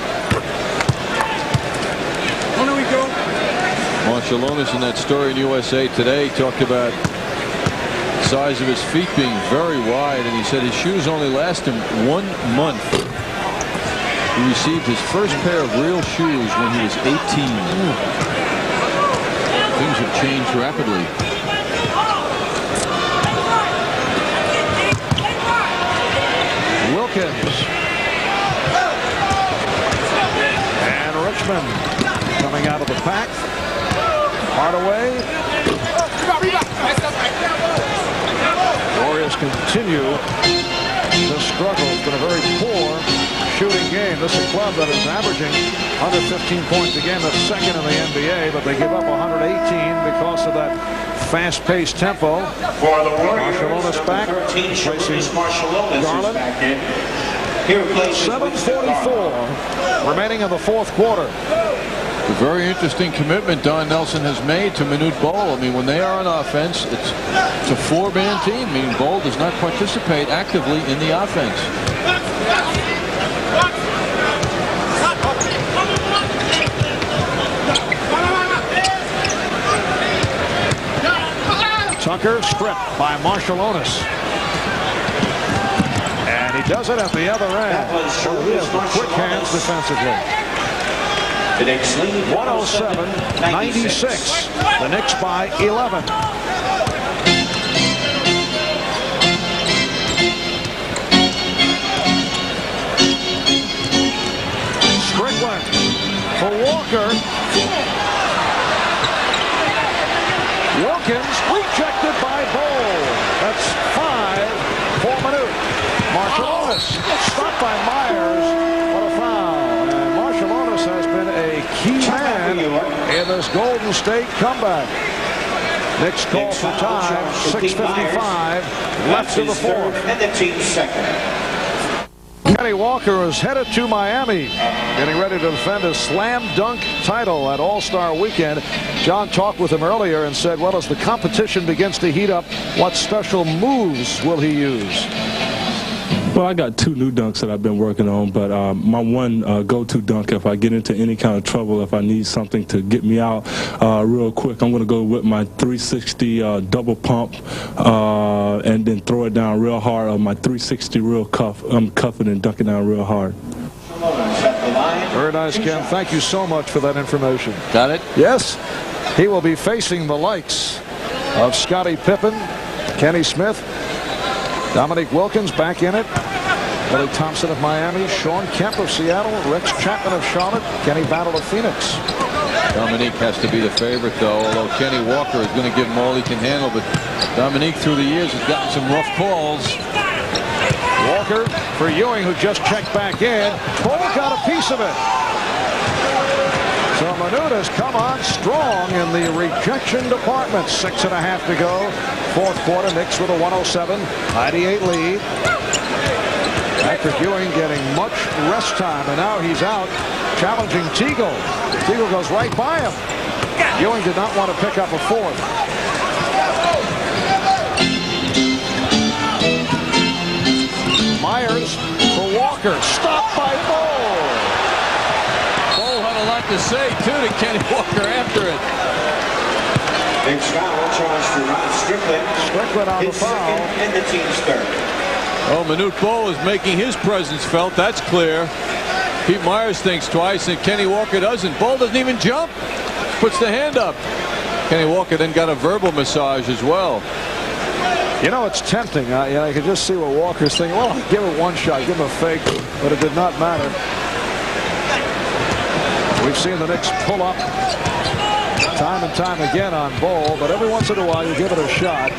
Marciulionis in that story in USA Today talked about the size of his feet being very wide, and he said his shoes only last him 1 month. He received his first pair of real shoes when he was 18. Things have changed rapidly.
Wilkins. And Richmond coming out of the pack. Hardaway. Warriors continue to struggle. It's been a very poor shooting game. This is a club that is averaging under 15 points a game. That's second in the NBA, but they give up 118 because of that fast-paced tempo.
For the Warriors,
Marciulionis back.
13 Marciulionis
Garland.
is back in. Here plays
7:44 remaining in the fourth quarter.
A very interesting commitment Don Nelson has made to Manute Bol. I mean, when they are on offense, it's a 4-man team. I mean, Bol does not participate actively in the offense.
Tucker stripped by Marciulionis. And he does it at the other end. He has the quick hands defensively.
The Knicks lead
107-96. The Knicks by 11. Strickland for Walker. Wilkins rejected by Bol. That's 5 for Manute. Marciulionis stopped by Myers. What a foul. And Marciulionis has been a key man in this Golden State comeback. Knicks call for time. 6:55 left in the fourth.
And the team's second.
Kenny Walker is headed to Miami, getting ready to defend his slam dunk title at All-Star Weekend. John talked with him earlier and said, well, as the competition begins to heat up, what special moves will he use?
Well, I got 2 new dunks that I've been working on, but my one go-to dunk, if I get into any kind of trouble, if I need something to get me out real quick, I'm going to go with my 360 double pump and then throw it down real hard on my 360 real cuff. I'm cuffing and dunking down real hard.
Very nice, Ken. Thank you so much for that information.
Got it?
Yes. He will be facing the likes of Scottie Pippen, Kenny Smith, Dominique Wilkins back in it, Billy Thompson of Miami, Sean Kemp of Seattle, Rex Chapman of Charlotte, Kenny Battle of Phoenix.
Dominique has to be the favorite, though, although Kenny Walker is going to give him all he can handle. But Dominique, through the years, has gotten some rough calls.
Walker for Ewing, who just checked back in. Cole got a piece of it. So Manute has come on strong in the rejection department. 6.5 to go. Fourth quarter. Knicks with a 107-98 lead. Patrick Ewing getting much rest time, and now he's out challenging Teagle. Teagle goes right by him. Ewing did not want to pick up a fourth. Myers for Walker. Stopped by Bowl.
Bowl had a lot to say, too, to Kenny Walker after it.
Big foul charge for Ron Strickland.
Strickland on the foul.
And the team's third.
Oh, Manute Bol is making his presence felt. That's clear. Pete Myers thinks twice, and Kenny Walker doesn't. Bol doesn't even jump. Puts the hand up. Kenny Walker then got a verbal massage as well.
You know, it's tempting. I could just see what Walker's thinking. Well, give it one shot, give him a fake, but it did not matter. We've seen the Knicks pull up time and time again on Bol, but every once in a while you give it a shot.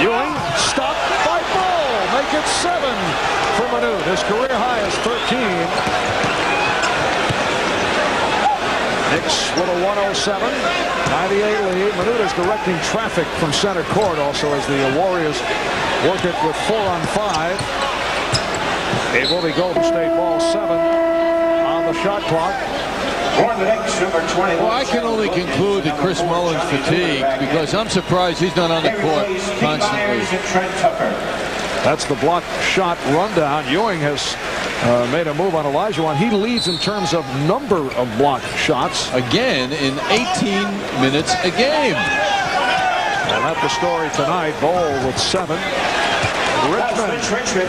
Ewing stopped by Bol. Make it 7 for Manute. His career high is 13. Knicks with a 107-98 lead. Manute is directing traffic from center court also as the Warriors work it with 4 on 5. It will be Golden State ball 7 on the shot clock.
For the Knicks, number 21.
Well, I can only conclude that Chris Mullin's fatigued because I'm surprised he's not on the court constantly.
That's the block shot rundown. Ewing has made a move on Elijah. He leads in terms of number of block shots.
Again in 18 minutes a game.
And that's the story tonight. Bol with 7. Richmond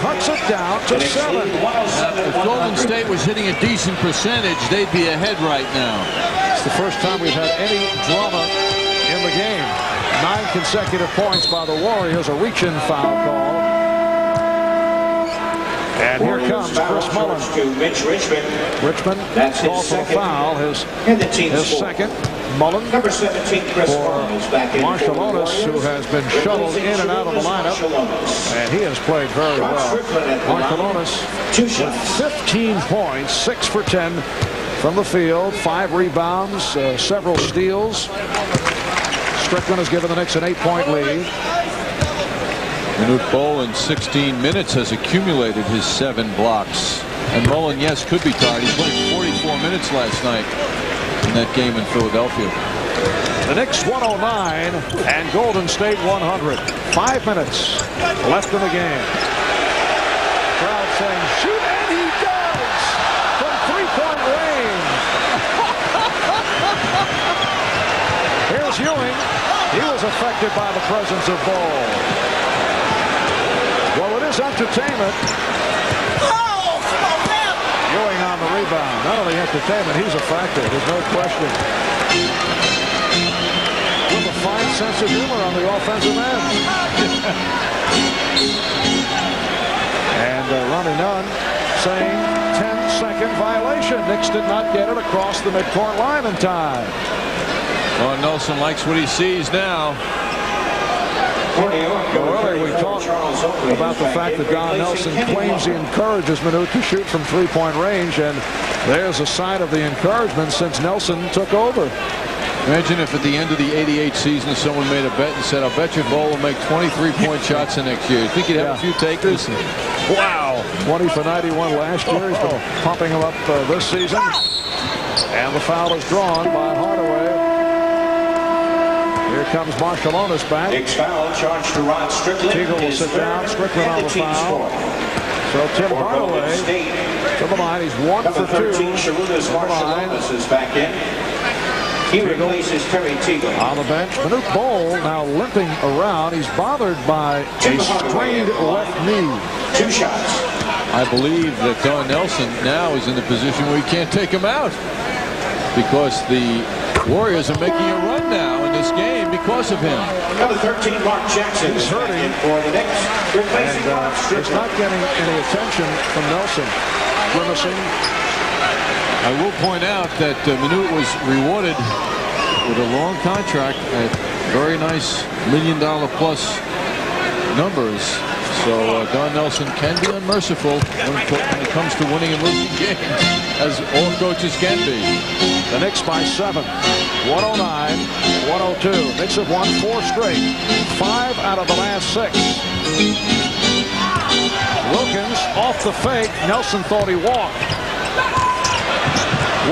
cuts it down to 7.
If Golden State was hitting a decent percentage, they'd be ahead right now.
It's the first time we've had any drama in the game. 9 consecutive points by the Warriors. A reach-in foul call. And here comes Chris Mullin. Richmond calls for a foul. His second. Mullin
Number 17, Chris Mullin is back in.
Marshallonis, who has been shuttled in and out of the lineup, and he has played very well. Marshallonis with 15 points, 6 for 10 from the field, 5 rebounds, several steals. Strickland has given the Knicks an 8-point lead.
Manute Bol in 16 minutes has accumulated his 7 blocks. And Mullin, yes, could be tired. He played 44 minutes last night in that game in Philadelphia.
The Knicks 109 and Golden State 100. 5 minutes left in the game. Crowd saying, shoot, and he does from 3-point range. Here's Ewing. He was affected by the presence of Bol. Well, it is entertainment. Ewing on the rebound. Not only entertainment, he's a factor. There's no question. With a fine sense of humor on the offensive end. And Ronnie Nunn saying 10-second violation. Knicks did not get it across the midcourt line in time.
Well, Nelson likes what he sees now.
Earlier we talked about the fact that Don Nelson claims he encourages Manute to shoot from 3-point range, and there's a sign of the encouragement since Nelson took over.
Imagine if at the end of the '88 season someone made a bet and said, I'll bet you Bol will make 23-point shots the next year. You think he'd have a few takers? Wow.
20 for 91 last year. He's been pumping them up this season. And the foul is drawn by Hardaway. Here comes Marshallonis back.
Knicks foul charge to Ron Strickland.
Teagle will sit down. Strickland on the foul. So Tim Hardaway to the line. He's 1 for 2.
Marshallonis is back in. He replaces Terry Teagle.
On the bench, Manute Bol now limping around. He's bothered by a strained left knee.
2 shots.
I believe that Don Nelson now is in the position where he can't take him out because the Warriors are making a run now in this game because of him.
Number 13, Mark Jackson.
He's hurting
for the Knicks.
And he's not getting any attention from Nelson. Grimacing.
I will point out that Manute was rewarded with a long contract at very nice $1 million+ numbers. So Don Nelson can be unmerciful when it comes to winning and losing games, as all coaches can be.
The Knicks by 7, 109-102. Knicks have won 4 straight, 5 out of the last 6. Wilkins off the fake. Nelson thought he walked.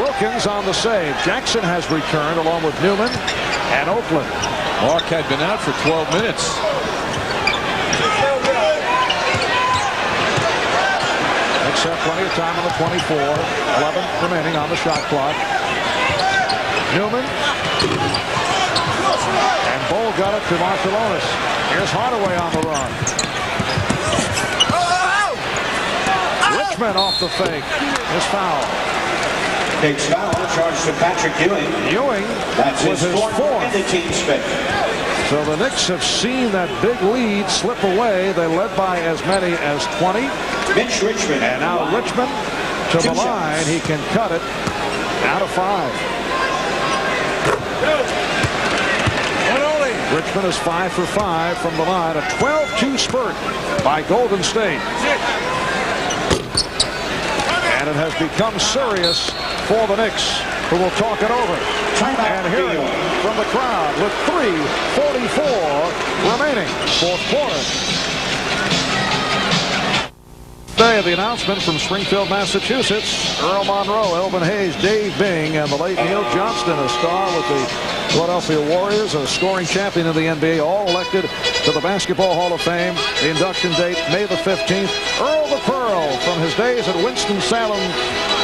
Wilkins on the save. Jackson has returned along with Newman and Oakland.
Mark had been out for 12 minutes.
Knicks have plenty of time on the 24. 11 remaining on the shot clock. Newman. And Bull got it to Marcelonis. Here's Hardaway on the run. Richmond off the fake. His foul.
Knicks foul charged to Patrick Ewing.
Ewing
That's
with his 4th.
And the team's 5th.
So the Knicks have seen that big lead slip away. They led by as many as 20.
Mitch Richmond.
And now Richmond to the line. He can cut it out of 5. Richmond is 5 for 5 from the line. A 12-2 spurt by Golden State. And it has become serious for the Knicks, who will talk it over. And hearing from the crowd with 3:44 remaining, 4th quarter. Day of the announcement from Springfield, Massachusetts. Earl Monroe, Elvin Hayes, Dave Bing, and the late Neil Johnston, a star with the Philadelphia Warriors, a scoring champion of the NBA, all elected to the Basketball Hall of Fame. The induction date, May the 15th. Earl the Pearl, from his days at Winston-Salem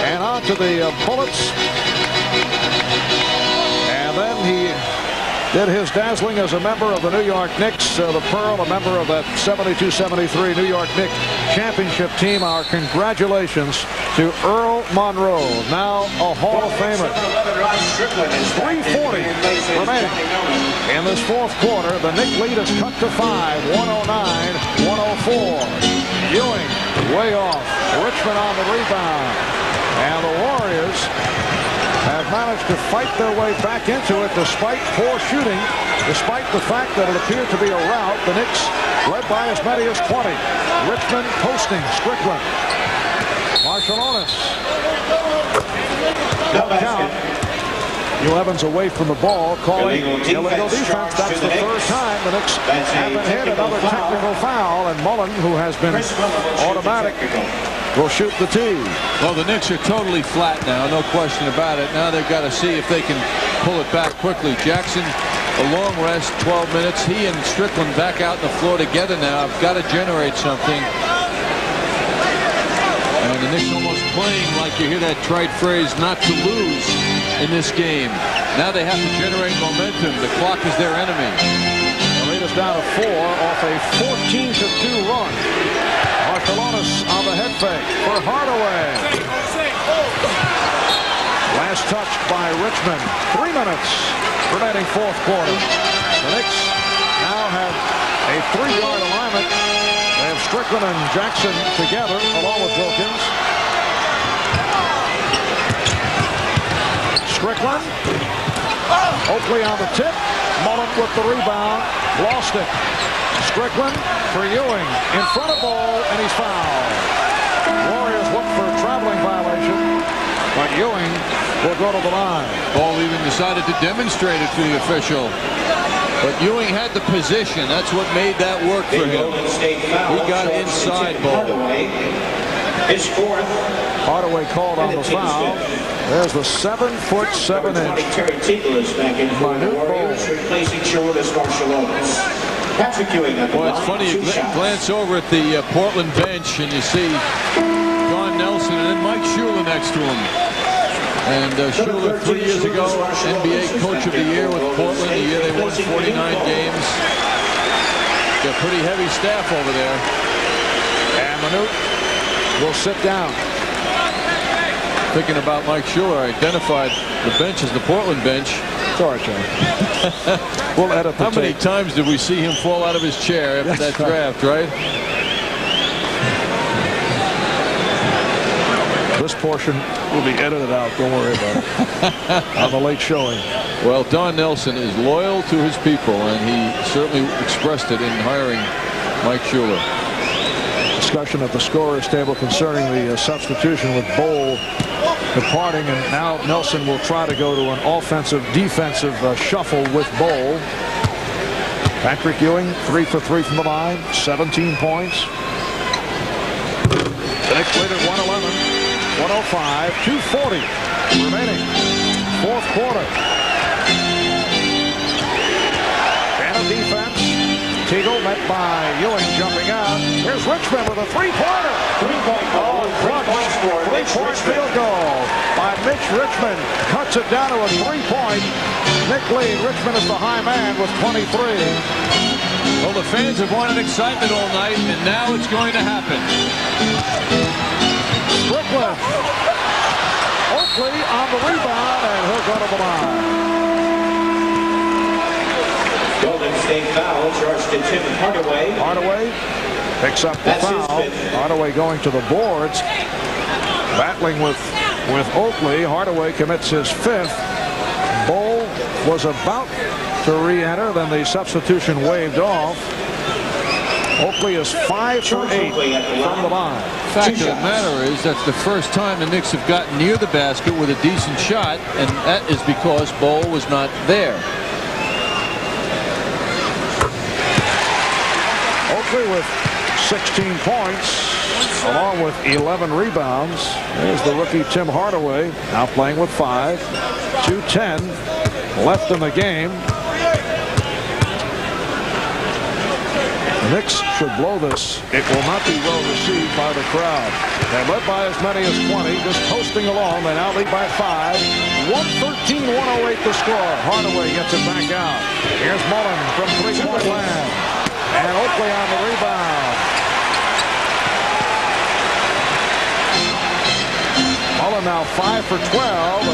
and on to the Bullets. And then he did his dazzling as a member of the New York Knicks. The Pearl, a member of that 72-73 New York Knicks championship team. Our congratulations to Earl Monroe, now a Hall of Famer. 3:40 remaining in this 4th quarter. The Knicks lead is cut to 5, 109-104. Ewing way off. Richmond on the rebound. And the Warriors have managed to fight their way back into it despite poor shooting, despite the fact that it appeared to be a rout. The Knicks led by as many as 20. Richmond posting Strickland. Marcelonis. Don't count. Hugh Evans away from the ball, calling illegal defense. That's the 3rd time the Knicks have been hit. Another technical foul, and Mullen, who has been automatic, will shoot the tee.
Well, the Knicks are totally flat now, no question about it. Now they've got to see if they can pull it back quickly. Jackson, a long rest, 12 minutes. He and Strickland back out on the floor together now. I've got to generate something. And the Knicks almost playing like you hear that trite phrase, not to lose in this game. Now they have to generate momentum. The clock is their enemy.
The lead is down to 4 off a 14-2 run. Marcelonis on the head fake for Hardaway. Last touched by Richmond. 3 minutes remaining 4th quarter. The Knicks now have a 3-yard alignment. They have Strickland and Jackson together along with Wilkins. Strickland. Oakley on the tip. Mullen with the rebound. Lost it. Strickland for Ewing. In front of Ball, and he's fouled. Warriors look for a traveling violation, but Ewing will go to the line.
Ball even decided to demonstrate it to the official. But Ewing had the position. That's what made that work for him. He got inside Ball.
His 4th.
Hardaway called on the foul. There's the 7'7"
Terry Teagle is back in for the Warriors, replacing Shirless Marcelonis. Patrick Ewing.
Well, it's funny, you glance over at the Portland bench and you see Don Nelson and then Mike Schuler next to him. And Schuler 3 years ago, NBA Coach of the Year with Portland, the year they won 49 games. Got a pretty heavy staff over there.
And Manute will sit down.
Thinking about Mike Schuler, I identified the bench as the Portland bench.
Sorry, John. We'll edit the
How many
tape.
times did we see him fall out of his chair after that draft, right?
This portion will be edited out. Don't worry about it. On the late showing.
Well, Don Nelson is loyal to his people, and he certainly expressed it in hiring Mike Schuler.
discussion at the scorer's table concerning the substitution with Bowl departing, and now Nelson will try to go to an offensive-defensive shuffle with Bowl. Patrick Ewing 3 for 3 from the line, 17 points. The Knicks lead at 111, 105, 2:40 remaining. Fourth quarter. And a defense. Teagle met by Ewing jumping out. Here's Richmond with a three-pointer. Three-point field goal by Mitch Richmond. Cuts it down to a three-point. Nick lead. Richmond is the high man with 23.
Well, the fans have wanted excitement all night, and now it's going to happen.
Strickland. Oakley on the rebound, and he'll go to the line.
Golden State foul charged to Tim Hardaway.
Hardaway picks up the foul. Hardaway going to the boards, battling with Oakley. Hardaway commits his fifth. Bowl was about to re-enter, then the substitution waved off. Oakley is 5 for 8 from the line.
The fact of the matter is that's the first time the Knicks have gotten near the basket with a decent shot, and that is because Bowl was not there.
Oakley with 16 points, along with 11 rebounds. There's the rookie Tim Hardaway, now playing with 5. 2:10 left in the game. The Knicks should blow this. It will not be well received by the crowd. They led by as many as 20, just coasting along. They now lead by 5. 113-108 the score. Hardaway gets it back out. Here's Mullen from three-point land. And Oakley on the rebound. Mullen now 5 for 12. A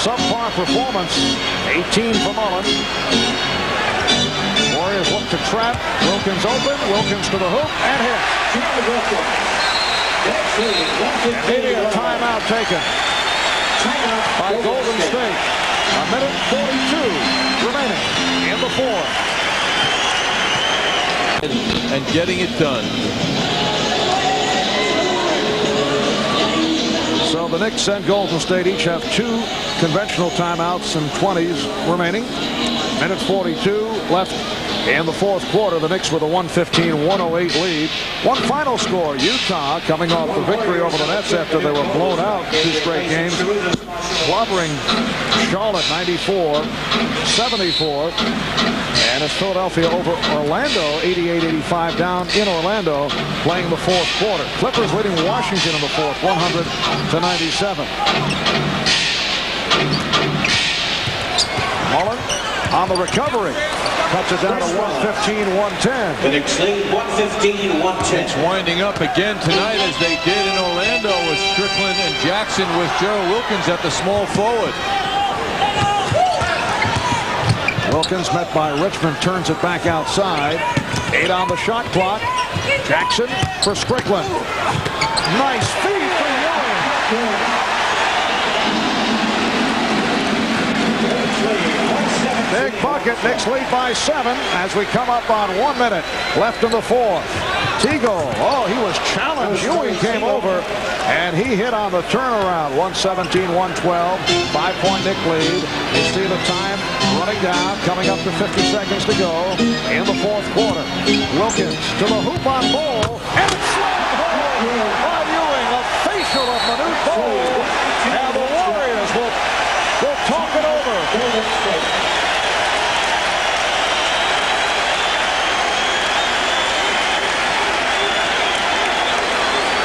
subpar performance. 18 for Mullen. Warriors look to trap. Wilkins open. Wilkins to the hoop and hit. Immediate timeout taken by Golden State. A minute 42 remaining in the fourth.
And getting it done.
So the Knicks and Golden State each have 2 conventional timeouts and 20s remaining. Minute 42 left in the fourth quarter. The Knicks with a 115-108 lead. One final score, Utah coming off the victory over the Nets after they were blown out 2 straight games. Clobbering Charlotte 94-74. And it's Philadelphia over Orlando 88-85 down in Orlando playing the fourth quarter. Clippers leading Washington in the fourth 100-97. Mullen on the recovery. Cuts it down to 115-110.
The Knicks lead 115-110.
It's winding up again tonight as they did in Orlando with Strickland and Jackson with Gerald Wilkins at the small forward.
Wilkins met by Richmond, turns it back outside. 8 on the shot clock. Jackson for Strickland. Nice feed for Ewing. Big bucket. Knicks lead by 7 as we come up on 1 minute left in the fourth. Teagle, oh, he was challenged. Ewing came over, and he hit on the turnaround. 117-112, 5-point Knick lead. You see the time running down, coming up to 50 seconds to go in the fourth quarter. Wilkins to the hoop on Bowl, and it's slammed home by Ewing. A facial of Manute Bowl, and the Warriors will talk it over.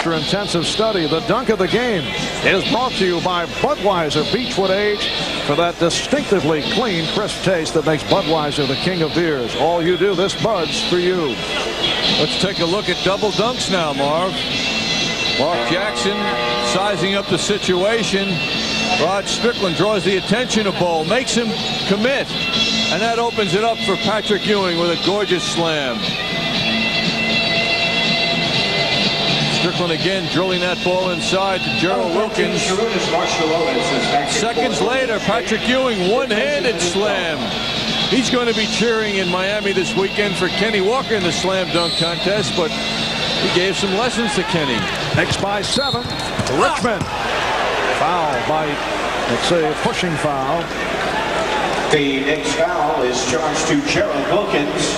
Intensive study. The dunk of the game is brought to you by Budweiser Beechwood Age, for that distinctively clean, crisp taste that makes Budweiser the king of beers. All you do, this Bud's for you.
Let's take a look at double dunks now, Marv. Mark Jackson sizing up the situation. Rod Strickland draws the attention of Bowl, makes him commit, and that opens it up for Patrick Ewing with a gorgeous slam. Strickland again drilling that ball inside to Gerald Wilkins. Seconds later, Patrick Ewing one-handed slam. He's going to be cheering in Miami this weekend for Kenny Walker in the slam dunk contest, but He gave some lessons to Kenny.
Knicks by 7. Richmond. Foul by, let's say, a pushing foul.
The Knicks foul is charged to Gerald Wilkins.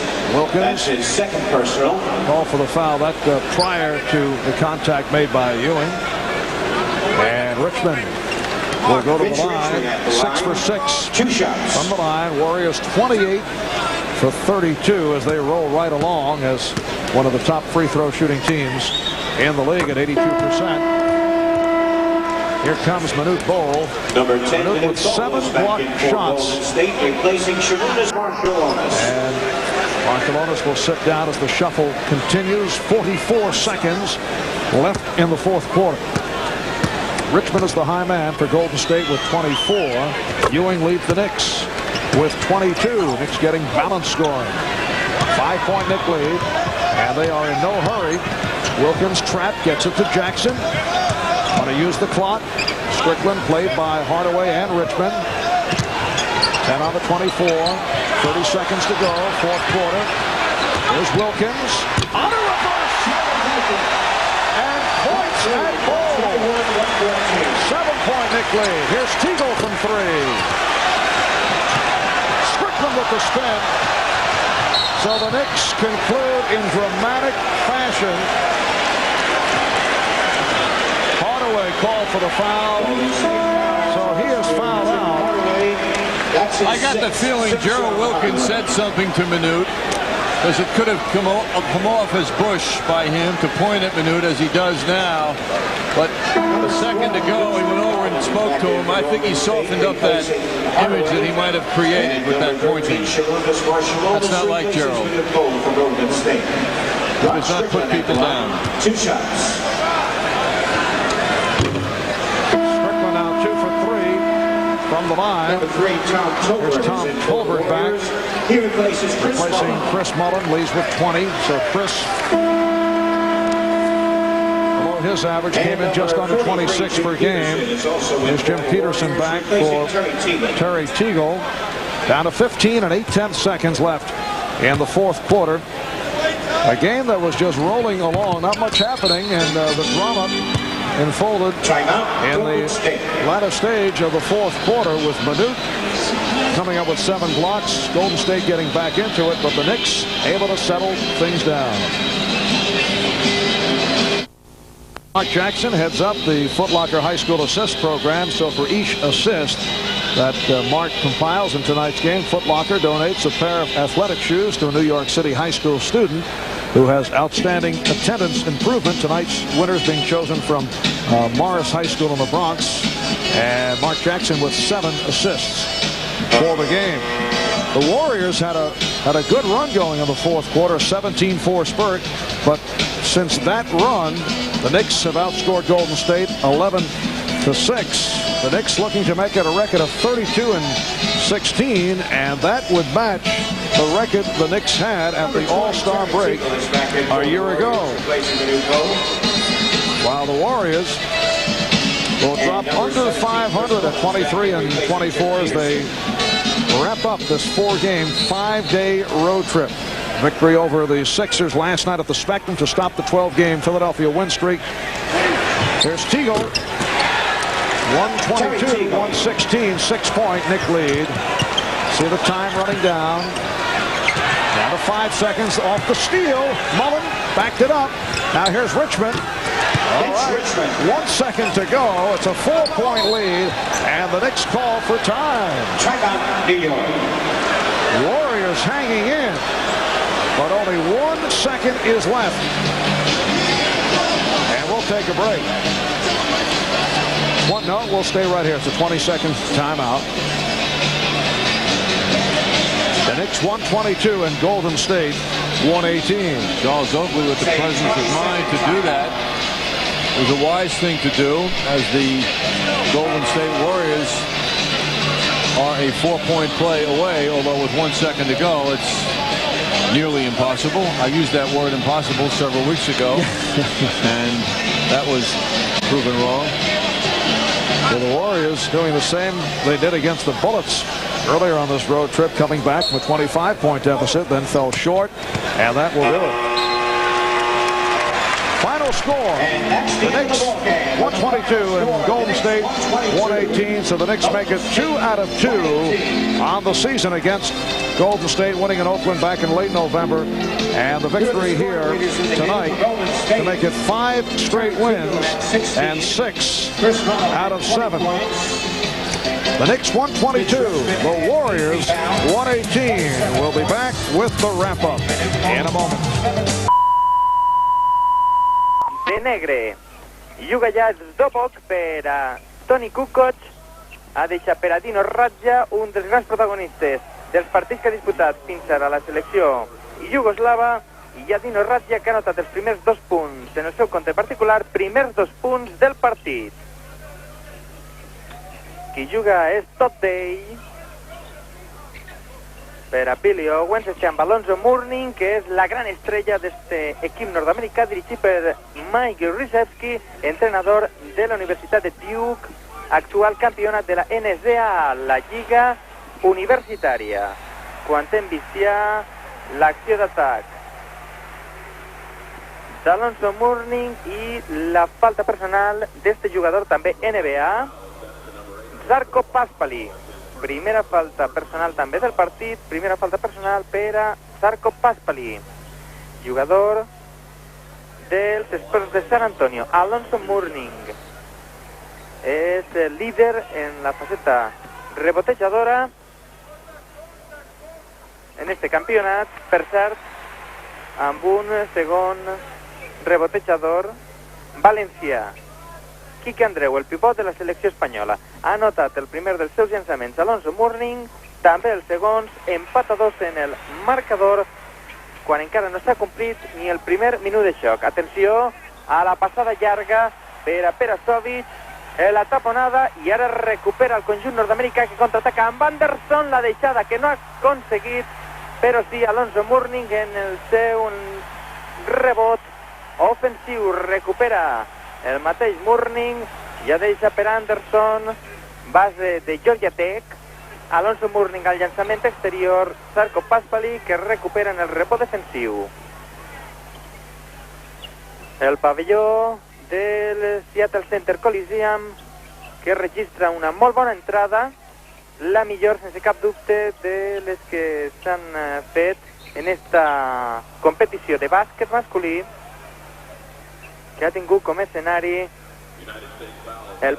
That's his second personal.
Call for the foul. That prior to the contact made by Ewing. And Richmond will go to the line. 6 for 6.
2 shots.
From the line. Warriors 28 for 32 as they roll right along as one of the top free throw shooting teams in the league at 82%. Here comes Manute Bol.
Number 10
Manute with 7 blocked shots.
State replacing Sharunas Marshallonis.
And Marshallonis will sit down as the shuffle continues. 44 seconds left in the fourth quarter. Richmond is the high man for Golden State with 24. Ewing leads the Knicks with 22. Knicks getting balanced scoring. 5-point Knick lead. And they are in no hurry. Wilkins trap gets it to Jackson. Want to use the clock. Strickland played by Hardaway and Richmond. 10 on the 24. 30 seconds to go. Fourth quarter. Here's Wilkins. On a reverse. And points and Bol. 7-point Knick lead. Here's Teagle from 3. Strickland with the spin. So the Knicks conclude in dramatic fashion. Hardaway called for the foul. So he is fouled out.
I got the feeling Gerald Wilkins said something to Manute, because it could have come off as Bush by him to point at Manute as he does now. But a second ago, he went over and spoke to him. I think he softened up that image that he might have created with that pointing. That's not like Gerald. He does not put people down.
2 shots.
Strickland now 2 for 3 from the line.
Number 3, Tom Tolbert.
Here's Tom Tolbert back.
He replaces
Replacing Chris Mullen, leads with 20. So Chris, below his average, came in just under 26 per game. Here's Jim Peterson back for Terry Teagle. Down to 15 and 8/10 seconds left in the fourth quarter. A game that was just rolling along, not much happening, and the drama unfolded in the latter stage of the fourth quarter with Manute coming up with 7 blocks. Golden State getting back into it, but the Knicks able to settle things down. Mark Jackson heads up the Foot Locker High School assist program. So for each assist that Mark compiles in tonight's game, Foot Locker donates a pair of athletic shoes to a New York City high school student who has outstanding attendance improvement. Tonight's winners being chosen from Morris High School in the Bronx. And Mark Jackson with 7 assists for the game. The Warriors had a good run going in the fourth quarter, 17-4 spurt. But since that run, the Knicks have outscored Golden State 11-6. The Knicks looking to make it a record of 32-16, and that would match the record the Knicks had at the All-Star break a year ago. While the Warriors will drop under 500 at 23-24 as they wrap up this 4-game, 5-day road trip. Victory over the Sixers last night at the Spectrum to stop the 12-game Philadelphia win streak. Here's Teagle. 122, 116, 6-point Knick lead. See the time running down. Down to 5 seconds off the steal. Mullen backed it up. Now here's Richmond. All right, 1 second to go. It's a 4-point lead, and the Knicks call for time.
Timeout, New York.
Warriors hanging in, but only 1 second is left. And we'll take a break. No, we'll stay right here. It's a 20-second timeout. The Knicks 122 and Golden State 118.
Charles Oakley with the presence of mind to do that. It was a wise thing to do, as the Golden State Warriors are a 4-point play away, although with 1 second to go, it's nearly impossible. I used that word impossible several weeks ago, and that was proven wrong.
So the Warriors doing the same they did against the Bullets earlier on this road trip, coming back from a 25-point deficit, then fell short, and that will do it. final score. The Knicks 122 and Golden State 118. So the Knicks make it 2 out of 2 on the season against Golden State, winning in Oakland back in late November. And the victory here tonight to make it 5 straight wins and 6 out of 7. The Knicks 122, the Warriors 118. We'll be back with the wrap-up in a moment.
De negre, juga ja Zdobok per a Toni Kukoc, ha deixat per a Dino Radja, un dels grans protagonistes dels partits que ha disputat fins ara la selecció iugoslava, i ja Dino Radja que ha anotat els primers 2 punts en el seu compte particular, primers 2 punts del partit. Qui juga és Todd Day per a Billy Owens, este amb Alonso Mourning, que és la gran estrella d'este equip nord-americà dirigit per Mike Krzyzewski, entrenador de la Universitat de Duke, actual campionat de la NCAA, la lliga universitària. Quan enviciar l'acció d'atac d'Alonso Mourning i la falta personal d'este jugador també NBA, Zarko Paspali. Primera falta personal també del partit, primera falta personal per a Zarko Paspali, jugador dels Spurs de San Antonio. Alonso Mourning és el líder en la faceta rebotejadora en este campionat, per cert, amb un segon rebotejador valencià. Quique Andreu, el pivot de la selecció espanyola, ha anotat el primer dels seus llançaments Alonso Mourning, també els segons, empatadors en el marcador, quan encara no s'ha complit ni el primer minut de xoc. Atenció a la passada llarga per a Perasovic, la taponada, i ara recupera el conjunt nord-americà que contraataca amb Anderson, la deixada que no ha aconseguit, però sí Alonso Mourning en el seu rebot ofensiu, recupera el mateix Mourning, ja deixa per Anderson, base de Georgia Tech. Alonso Mourning al llançament exterior, Zarko Paspali que recupera en el rebot defensiu. El pavelló del Seattle Center Coliseum, que registra una molt bona entrada, la millor sense cap dubte de les que s'han fet en esta competició de bàsquet masculí, que ha tingut com a escenari el